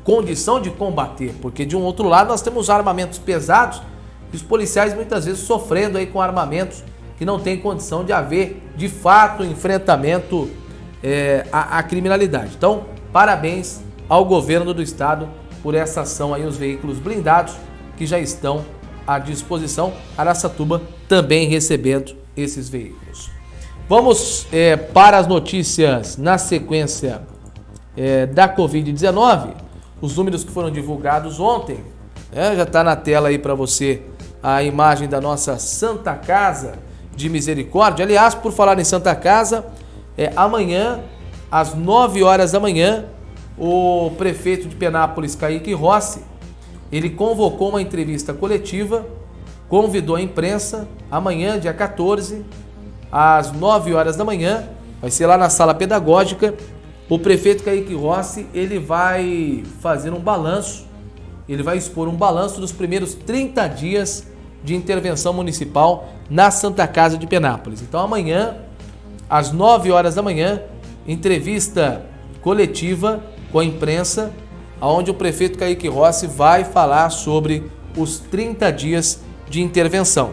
condição de combater. Porque de um outro lado nós temos armamentos pesados e os policiais muitas vezes sofrendo aí com armamentos que não tem condição de haver de fato enfrentamento à criminalidade. Então, parabéns ao governo do estado por essa ação aí, os veículos blindados que já estão à disposição. Araçatuba também recebendo esses veículos. Vamos para as notícias na sequência da Covid-19. Os números que foram divulgados ontem, já está na tela aí para você a imagem da nossa Santa Casa de Misericórdia. Aliás, por falar em Santa Casa, amanhã, às 9 horas da manhã, o prefeito de Penápolis, Kaique Rossi, ele convocou uma entrevista coletiva, convidou a imprensa, amanhã, dia 14, às 9 horas da manhã, vai ser lá na sala pedagógica. O prefeito Kaique Rossi, ele vai fazer um balanço, ele vai expor um balanço dos primeiros 30 dias de intervenção municipal na Santa Casa de Penápolis. Então amanhã, às 9 horas da manhã, entrevista coletiva com a imprensa, onde o prefeito Kaique Rossi vai falar sobre os 30 dias de intervenção.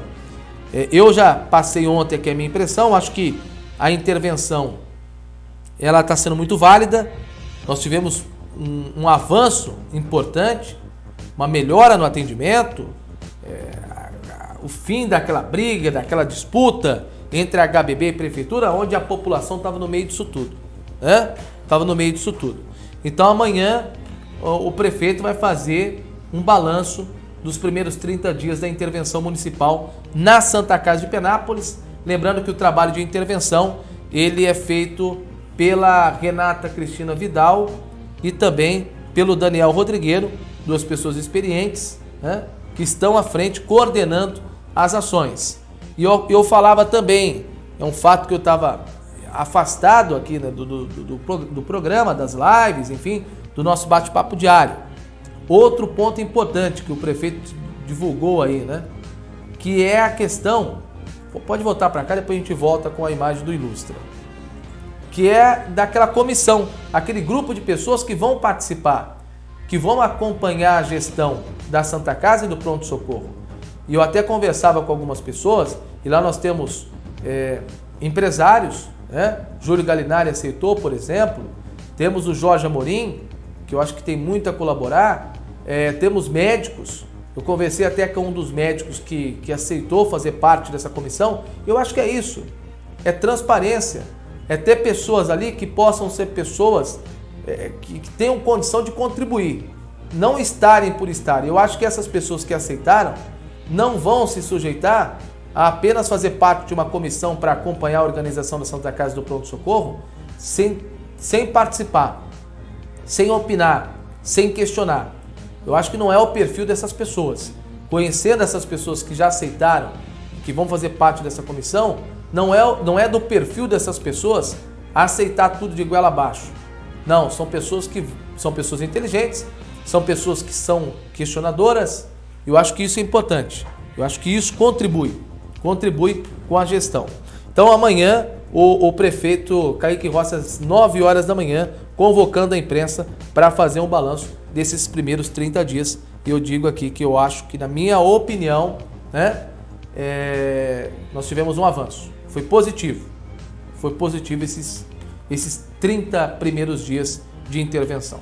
Eu já passei ontem aqui a minha impressão, acho que a intervenção ela está sendo muito válida. Nós tivemos um avanço importante, uma melhora no atendimento, o fim daquela briga, daquela disputa entre a HBB e prefeitura, onde a população estava no meio disso tudo. Estava no meio disso tudo. Então amanhã o prefeito vai fazer um balanço dos primeiros 30 dias da intervenção municipal na Santa Casa de Penápolis. Lembrando que o trabalho de intervenção ele é feito pela Renata Cristina Vidal e também pelo Daniel Rodrigueiro, duas pessoas experientes, que estão à frente coordenando as ações. E eu falava também, é um fato que eu estava afastado aqui, né, do programa, das lives, enfim, do nosso bate-papo diário. Outro ponto importante que o prefeito divulgou aí, né, que é a questão, pode voltar para cá, depois a gente volta com a imagem do Ilustra, que é daquela comissão, aquele grupo de pessoas que vão participar, que vão acompanhar a gestão da Santa Casa e do pronto-socorro. E eu até conversava com algumas pessoas, e lá nós temos empresários, Júlio Galinari aceitou, por exemplo, temos o Jorge Amorim, que eu acho que tem muito a colaborar, temos médicos, eu conversei até com um dos médicos que aceitou fazer parte dessa comissão. Eu acho que é isso, é transparência, é ter pessoas ali que possam ser pessoas que tenham condição de contribuir, não estarem por estarem. Eu acho que essas pessoas que aceitaram não vão se sujeitar a apenas fazer parte de uma comissão para acompanhar a organização da Santa Casa do Pronto-Socorro sem participar, sem opinar, sem questionar. Eu acho que não é o perfil dessas pessoas. Conhecendo essas pessoas que já aceitaram, que vão fazer parte dessa comissão, não é do perfil dessas pessoas aceitar tudo de goela abaixo. Não, são pessoas inteligentes, são pessoas que são questionadoras. Eu acho que isso é importante. Eu acho que isso contribui com a gestão. Então amanhã o prefeito Kaique Rossi às 9 horas da manhã convocando a imprensa para fazer um balanço desses primeiros 30 dias. E eu digo aqui que eu acho que, na minha opinião, nós tivemos um avanço. Foi positivo esses 30 primeiros dias de intervenção.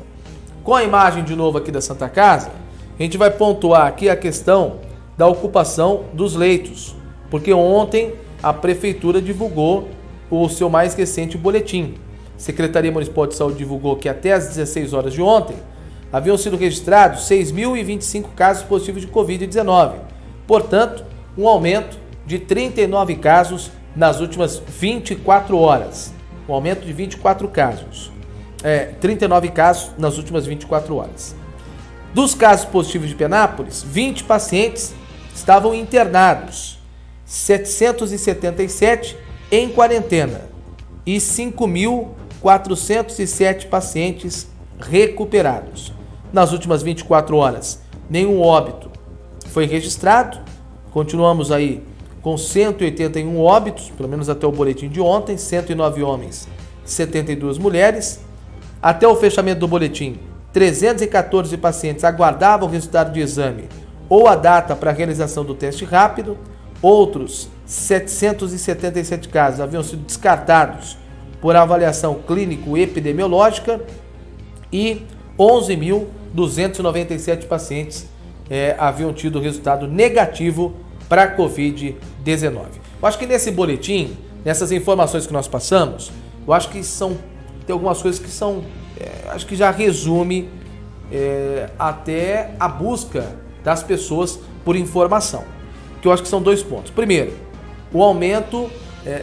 Com a imagem de novo aqui da Santa Casa, a gente vai pontuar aqui a questão da ocupação dos leitos, porque ontem a Prefeitura divulgou o seu mais recente boletim. A Secretaria Municipal de Saúde divulgou que até às 16 horas de ontem haviam sido registrados 6.025 casos positivos de Covid-19. Portanto, um aumento de 39 casos nas últimas 24 horas. Um aumento de 24 casos. 39 casos nas últimas 24 horas. Dos casos positivos de Penápolis, 20 pacientes estavam internados, 777 em quarentena e 5.407 pacientes recuperados. nas últimas 24 horas, nenhum óbito foi registrado. Continuamos aí com 181 óbitos, pelo menos até o boletim de ontem, 109 homens, 72 mulheres. Até o fechamento do boletim, 314 pacientes aguardavam o resultado de exame ou a data para a realização do teste rápido. Outros 777 casos haviam sido descartados por avaliação clínico-epidemiológica e 11.297 pacientes haviam tido resultado negativo para a Covid-19. Eu acho que nesse boletim, nessas informações que nós passamos, eu acho que tem algumas coisas que acho que já resume até a busca das pessoas por informação, que eu acho que são 2 pontos. Primeiro, o aumento,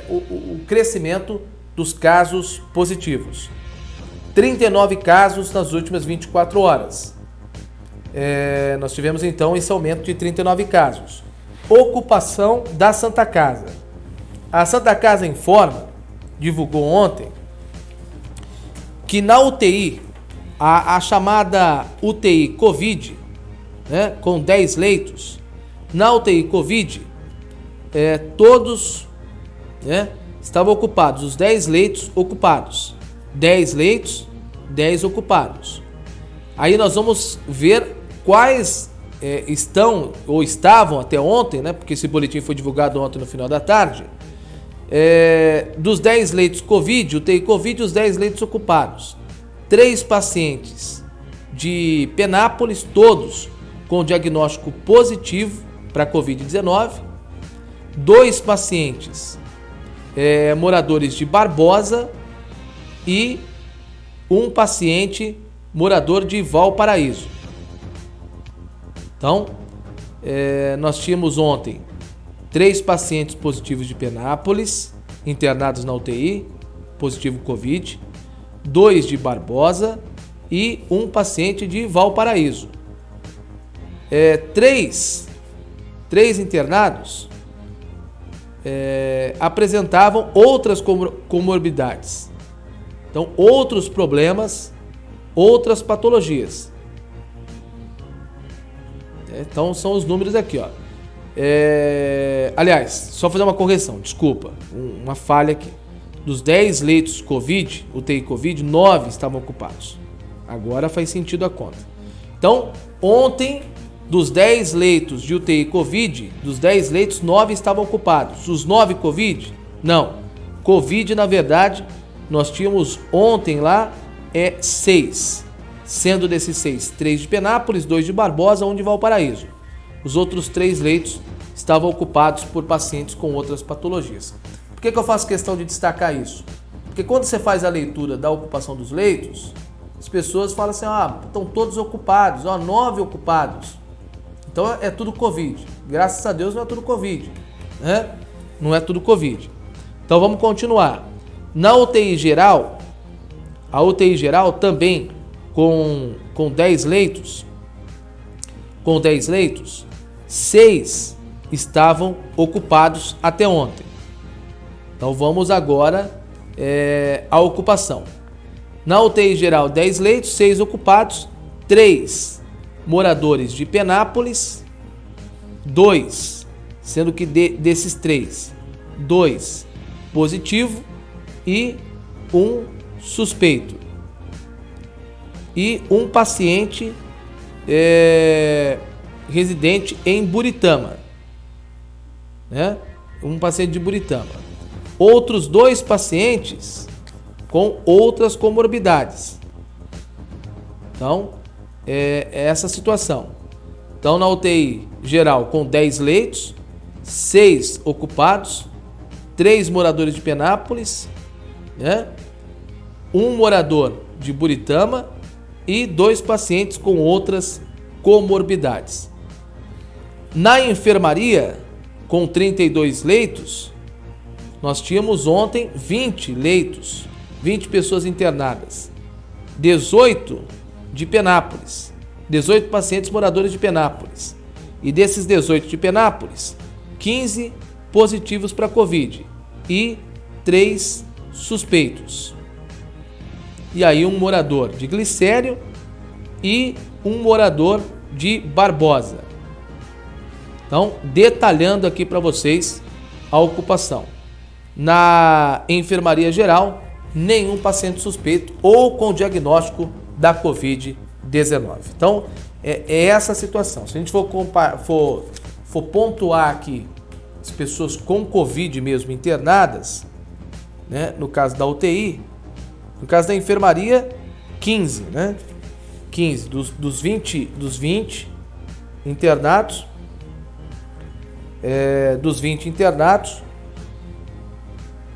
o crescimento dos casos positivos. 39 casos nas últimas 24 horas. Nós tivemos então esse aumento de 39 casos. Ocupação da Santa Casa. A Santa Casa divulgou ontem, que na UTI, a chamada UTI Covid, né, com 10 leitos, na UTI Covid, todos, né, estavam ocupados, os 10 leitos ocupados. 10 leitos, 10 ocupados. Aí nós vamos ver quais estão ou estavam até ontem, né, porque esse boletim foi divulgado ontem no final da tarde, dos 10 leitos Covid, UTI Covid, os 10 leitos ocupados. 3 pacientes de Penápolis, todos com diagnóstico positivo para Covid-19. 2 pacientes moradores de Barbosa e 1 paciente morador de Valparaíso. Então, nós tínhamos ontem 3 pacientes positivos de Penápolis, internados na UTI, positivo Covid, 2 de Barbosa e 1 paciente de Valparaíso. 3 internados apresentavam outras comorbidades. Então, outros problemas, outras patologias. Então, são os números aqui, ó. Aliás, só fazer uma correção, desculpa, uma falha aqui. Dos 10 leitos Covid, UTI Covid, 9 estavam ocupados. Agora faz sentido a conta. Então, ontem, dos 10 leitos de UTI Covid, dos 10 leitos, 9 estavam ocupados. Os 9 Covid? Não. Covid, na verdade, nós tínhamos ontem lá 6. Sendo desses 6, 3 de Penápolis, 2 de Barbosa, 1 de Valparaíso. Os outros 3 leitos estavam ocupados por pacientes com outras patologias. Por que eu faço questão de destacar isso? Porque quando você faz a leitura da ocupação dos leitos, as pessoas falam assim, estão todos ocupados, 9 ocupados. Então é tudo Covid. Graças a Deus não é tudo Covid, né? Não é tudo Covid. Então vamos continuar. Na UTI geral, a UTI geral também com 10 leitos, 6 estavam ocupados até ontem. Então vamos agora à ocupação. Na UTI geral, 10 leitos, 6 ocupados, 3 moradores de Penápolis, 2, sendo que desses 3, 2 positivo e 1 suspeito. E 1 paciente residente em Buritama, né? 1 paciente de Buritama. Outros 2 pacientes com outras comorbidades. Então, é essa situação. Então, na UTI geral, com 10 leitos, 6 ocupados, 3 moradores de Penápolis, né? 1 morador de Buritama e 2 pacientes com outras comorbidades. Na enfermaria, com 32 leitos, nós tínhamos ontem 20 leitos, 20 pessoas internadas, 18 de Penápolis, 18 pacientes moradores de Penápolis. E desses 18 de Penápolis, 15 positivos para Covid e 3 suspeitos. E aí 1 morador de Glicério e um morador de Barbosa. Então, detalhando aqui para vocês a ocupação. Na enfermaria geral, nenhum paciente suspeito ou com diagnóstico da Covid-19. Então, é essa a situação. Se a gente for pontuar aqui as pessoas com Covid mesmo internadas, né, no caso da UTI, no caso da enfermaria, 15, né? 15 dos 20 internados, dos 20 internados,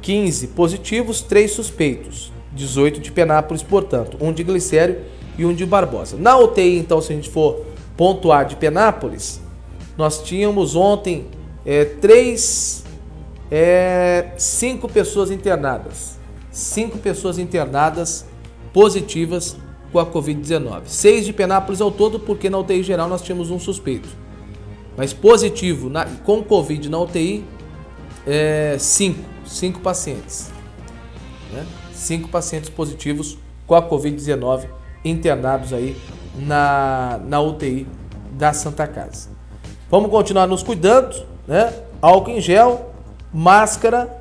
15 positivos, 3 suspeitos, 18 de Penápolis, portanto, um de Glicério e um de Barbosa. Na UTI, então, se a gente for pontuar de Penápolis, nós tínhamos ontem 5 pessoas internadas. 5 pessoas internadas positivas com a Covid-19. 6 de Penápolis ao todo, porque na UTI geral nós tínhamos um suspeito. Mas positivo com Covid na UTI, 5 pacientes. Né? 5 pacientes positivos com a Covid-19 internados aí na UTI da Santa Casa. Vamos continuar nos cuidando, né? Álcool em gel, máscara,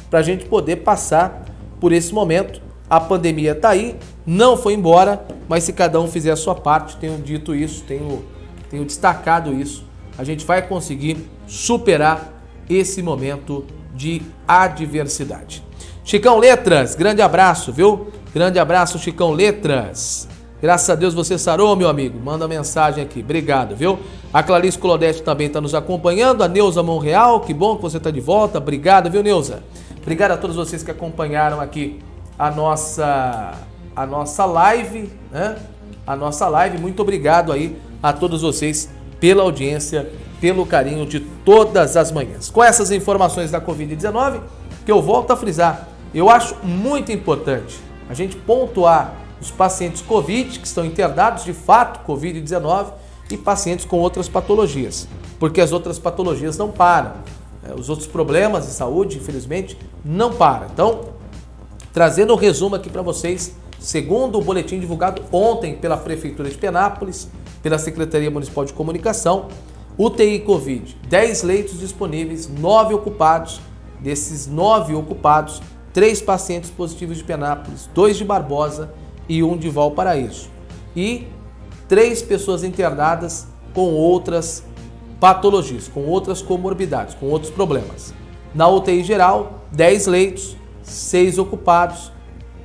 para a gente poder passar por esse momento. A pandemia está aí, não foi embora, mas se cada um fizer a sua parte, tenho dito isso, tenho destacado isso, a gente vai conseguir superar esse momento de adversidade. Chicão Letras, grande abraço, viu? Grande abraço, Chicão Letras. Graças a Deus você sarou, meu amigo. Manda mensagem aqui. Obrigado, viu? A Clarice Colodete também está nos acompanhando. A Neuza Monreal, que bom que você está de volta. Obrigado, viu, Neuza? Obrigado a todos vocês que acompanharam aqui a nossa live, né? A nossa live. Muito obrigado aí a todos vocês pela audiência, pelo carinho de todas as manhãs. Com essas informações da Covid-19, que eu volto a frisar, eu acho muito importante a gente pontuar os pacientes Covid que estão internados de fato Covid-19 e pacientes com outras patologias, porque as outras patologias não param. Os outros problemas de saúde, infelizmente, não param. Então, trazendo um resumo aqui para vocês, segundo o boletim divulgado ontem pela Prefeitura de Penápolis, pela Secretaria Municipal de Comunicação, UTI Covid, 10 leitos disponíveis, 9 ocupados. Desses 9 ocupados, 3 pacientes positivos de Penápolis, 2 de Barbosa e 1 de Valparaíso. E 3 pessoas internadas com outras patologias, com outras comorbidades, com outros problemas. Na UTI geral, 10 leitos, 6 ocupados,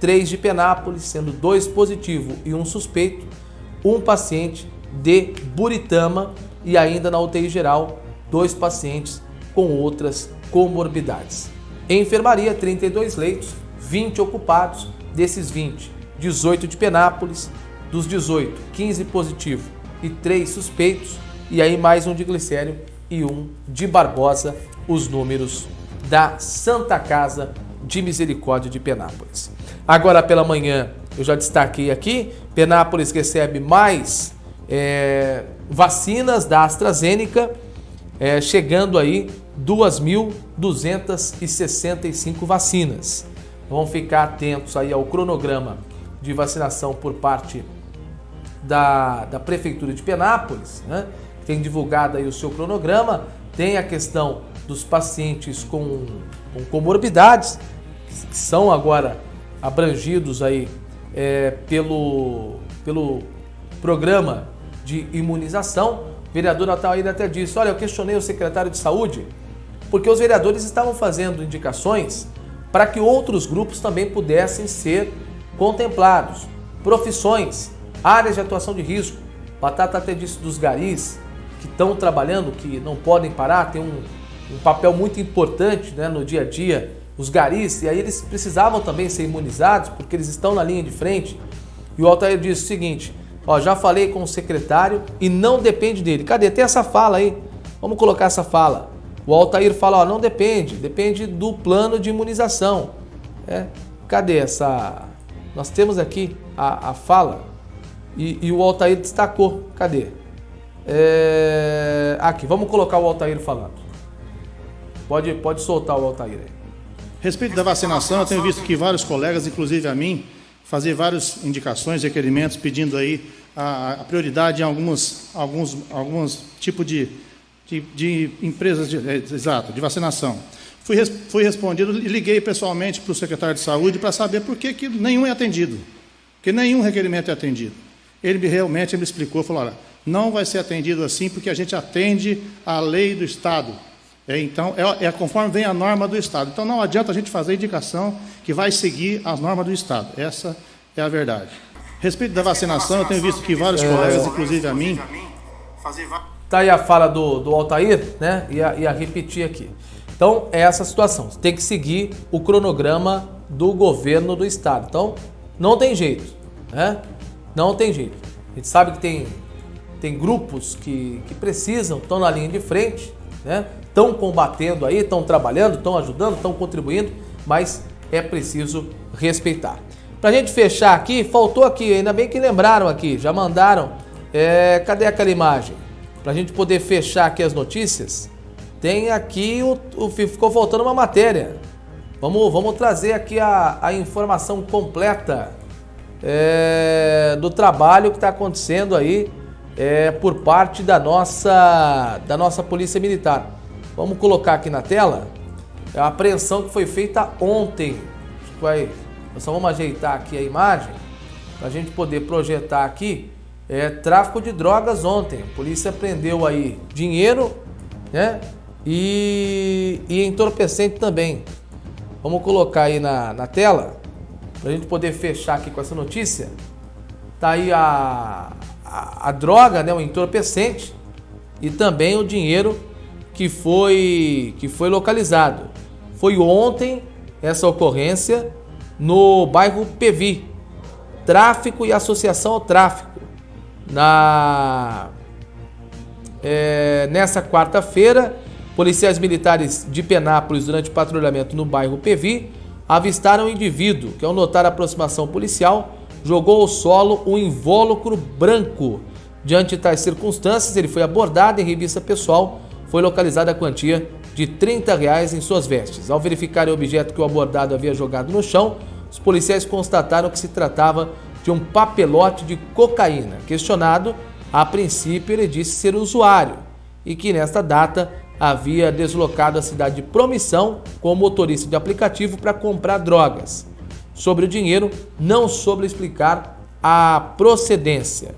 3 de Penápolis, sendo 2 positivos e 1 suspeito, 1 paciente de Buritama e ainda na UTI geral, 2 pacientes com outras comorbidades. Em enfermaria, 32 leitos, 20 ocupados, desses 20, 18 de Penápolis, dos 18, 15 positivos e 3 suspeitos, e aí mais um de Glicério e 1 de Barbosa, os números da Santa Casa de Misericórdia de Penápolis. Agora pela manhã, eu já destaquei aqui, Penápolis recebe mais vacinas da AstraZeneca, chegando aí 2.265 vacinas. Vamos ficar atentos aí ao cronograma de vacinação por parte da Prefeitura de Penápolis, né? Tem divulgado aí o seu cronograma, tem a questão dos pacientes com comorbidades, que são agora abrangidos aí pelo programa de imunização. O vereador Ataíra até disse, olha, eu questionei o secretário de saúde, porque os vereadores estavam fazendo indicações para que outros grupos também pudessem ser contemplados. Profissões, áreas de atuação de risco. Batata até disse dos garis, que estão trabalhando, que não podem parar, tem um papel muito importante, né, no dia a dia, os garis, e aí eles precisavam também ser imunizados, porque eles estão na linha de frente. E o Altair disse o seguinte, ó, já falei com o secretário e não depende dele. Cadê? Tem essa fala aí. Vamos colocar essa fala. O Altair fala, ó, não depende, depende do plano de imunização. Cadê essa? Nós temos aqui a fala e o Altair destacou. Cadê? Aqui, vamos colocar o Altair falando. Pode soltar o Altair aí. A respeito da vacinação, eu tenho visto que vários colegas, inclusive a mim, fazer várias indicações, requerimentos, pedindo aí a prioridade em alguns tipos de empresas de vacinação. Fui respondido e liguei pessoalmente para o secretário de Saúde para saber por que nenhum é atendido, porque nenhum requerimento é atendido. Ele realmente me explicou, falou, olha, não vai ser atendido assim porque a gente atende a lei do Estado. Então, conforme vem a norma do Estado. Então, não adianta a gente fazer indicação que vai seguir as normas do Estado. Essa é a verdade. A respeito da vacinação, eu tenho visto que vários colegas, inclusive a mim... Tá aí a fala do Altair, né? Ia repetir aqui. Então, é essa situação. Você tem que seguir o cronograma do governo do Estado. Então, não tem jeito, né? Não tem jeito. A gente sabe que tem grupos que precisam, estão na linha de frente, né? Estão combatendo aí, estão trabalhando, estão ajudando, estão contribuindo, mas é preciso respeitar. Pra gente fechar aqui, faltou aqui, ainda bem que lembraram aqui, já mandaram. Cadê aquela imagem? Pra gente poder fechar aqui as notícias, tem aqui, ficou faltando uma matéria. Vamos trazer aqui a informação completa do trabalho que está acontecendo aí por parte da nossa Polícia Militar. Vamos colocar aqui na tela a apreensão que foi feita ontem. Nós só vamos ajeitar aqui a imagem para a gente poder projetar aqui. Tráfico de drogas ontem. A polícia prendeu aí dinheiro, né? E entorpecente também. Vamos colocar aí na tela para a gente poder fechar aqui com essa notícia. Tá aí a droga, né? O entorpecente e também o dinheiro que foi localizado. Foi ontem essa ocorrência no bairro Pevi. Tráfico e associação ao tráfico. Nessa quarta-feira, policiais militares de Penápolis, durante patrulhamento no bairro Pevi, avistaram um indivíduo que, ao notar a aproximação policial, jogou ao solo um invólucro branco. Diante de tais circunstâncias, ele foi abordado em revista pessoal. Foi localizada a quantia de R$30 em suas vestes. Ao verificar o objeto que o abordado havia jogado no chão, os policiais constataram que se tratava de um papelote de cocaína. Questionado, a princípio ele disse ser usuário e que nesta data havia deslocado a cidade de Promissão com o motorista de aplicativo para comprar drogas. Sobre o dinheiro, não soube explicar a procedência.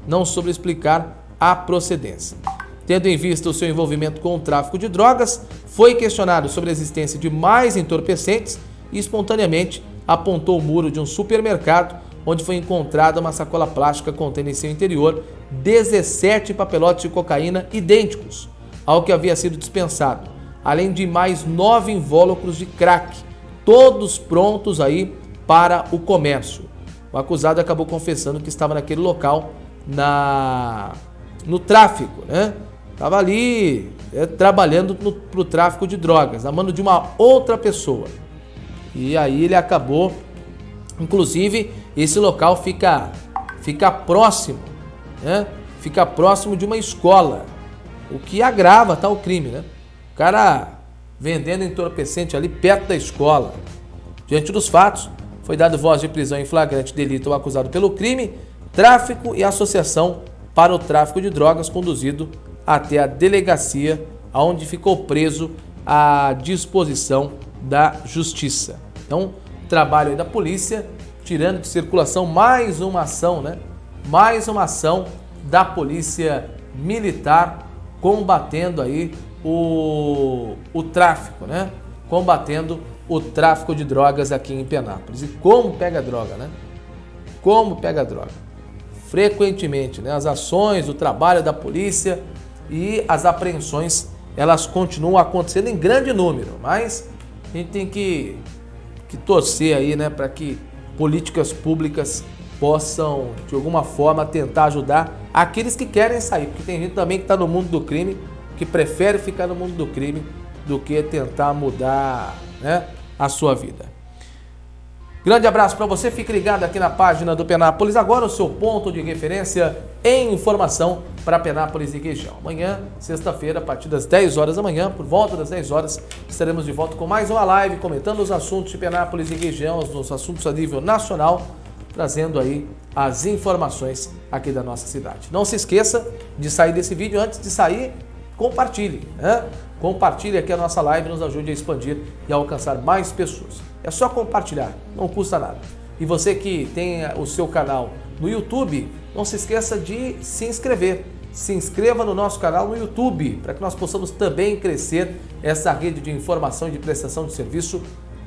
Não soube explicar a procedência. Tendo em vista o seu envolvimento com o tráfico de drogas, foi questionado sobre a existência de mais entorpecentes e espontaneamente apontou o muro de um supermercado onde foi encontrada uma sacola plástica contendo em seu interior 17 papelotes de cocaína idênticos ao que havia sido dispensado, além de mais 9 invólucros de crack, todos prontos aí para o comércio. O acusado acabou confessando que estava naquele local no tráfico, né? Estava ali trabalhando para o tráfico de drogas, a mano de uma outra pessoa. E aí ele acabou, inclusive, esse local fica próximo, né? Fica próximo de uma escola, o que agrava tal crime, né? O cara vendendo entorpecente ali perto da escola. Diante dos fatos, foi dado voz de prisão em flagrante delito ao acusado pelo crime, tráfico e associação para o tráfico de drogas, conduzido até a delegacia, onde ficou preso à disposição da Justiça. Então, trabalho aí da polícia, tirando de circulação mais uma ação, né? Mais uma ação da Polícia Militar combatendo aí o tráfico, né? Combatendo o tráfico de drogas aqui em Penápolis. E como pega droga, né? Como pega droga. Frequentemente, né? As ações, o trabalho da polícia e as apreensões, elas continuam acontecendo em grande número, mas a gente tem que torcer aí, né, para que políticas públicas possam, de alguma forma, tentar ajudar aqueles que querem sair, porque tem gente também que está no mundo do crime, que prefere ficar no mundo do crime do que tentar mudar, né, a sua vida. Grande abraço para você, fique ligado aqui na página do Penápolis Agora, o seu ponto de referência em informação para Penápolis e região. Amanhã, sexta-feira, a partir das 10 horas da manhã, por volta das 10 horas, estaremos de volta com mais uma live, comentando os assuntos de Penápolis e região, os assuntos a nível nacional, trazendo aí as informações aqui da nossa cidade. Não se esqueça de sair desse vídeo. Antes de sair, compartilhe, né? Compartilhe aqui a nossa live, nos ajude a expandir e a alcançar mais pessoas. É só compartilhar, não custa nada. E você que tem o seu canal no YouTube, não se esqueça de se inscrever. Se inscreva no nosso canal no YouTube, para que nós possamos também crescer essa rede de informação e de prestação de serviço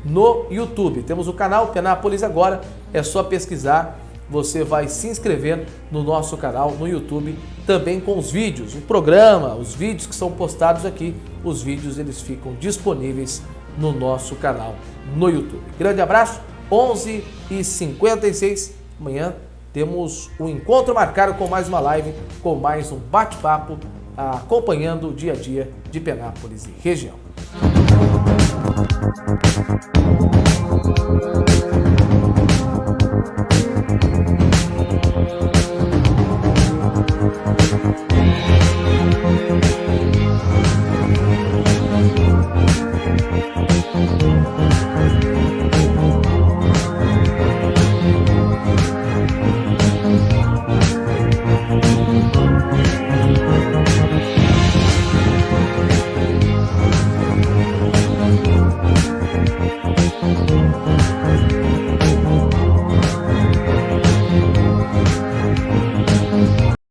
no YouTube. Temos o canal Penápolis Agora, é só pesquisar, você vai se inscrever no nosso canal no YouTube, também com os vídeos, o programa, os vídeos que são postados aqui, os vídeos eles ficam disponíveis no nosso canal no YouTube. Grande abraço, 11h56, amanhã temos um encontro marcado com mais uma live, com mais um bate-papo, acompanhando o dia a dia de Penápolis e região.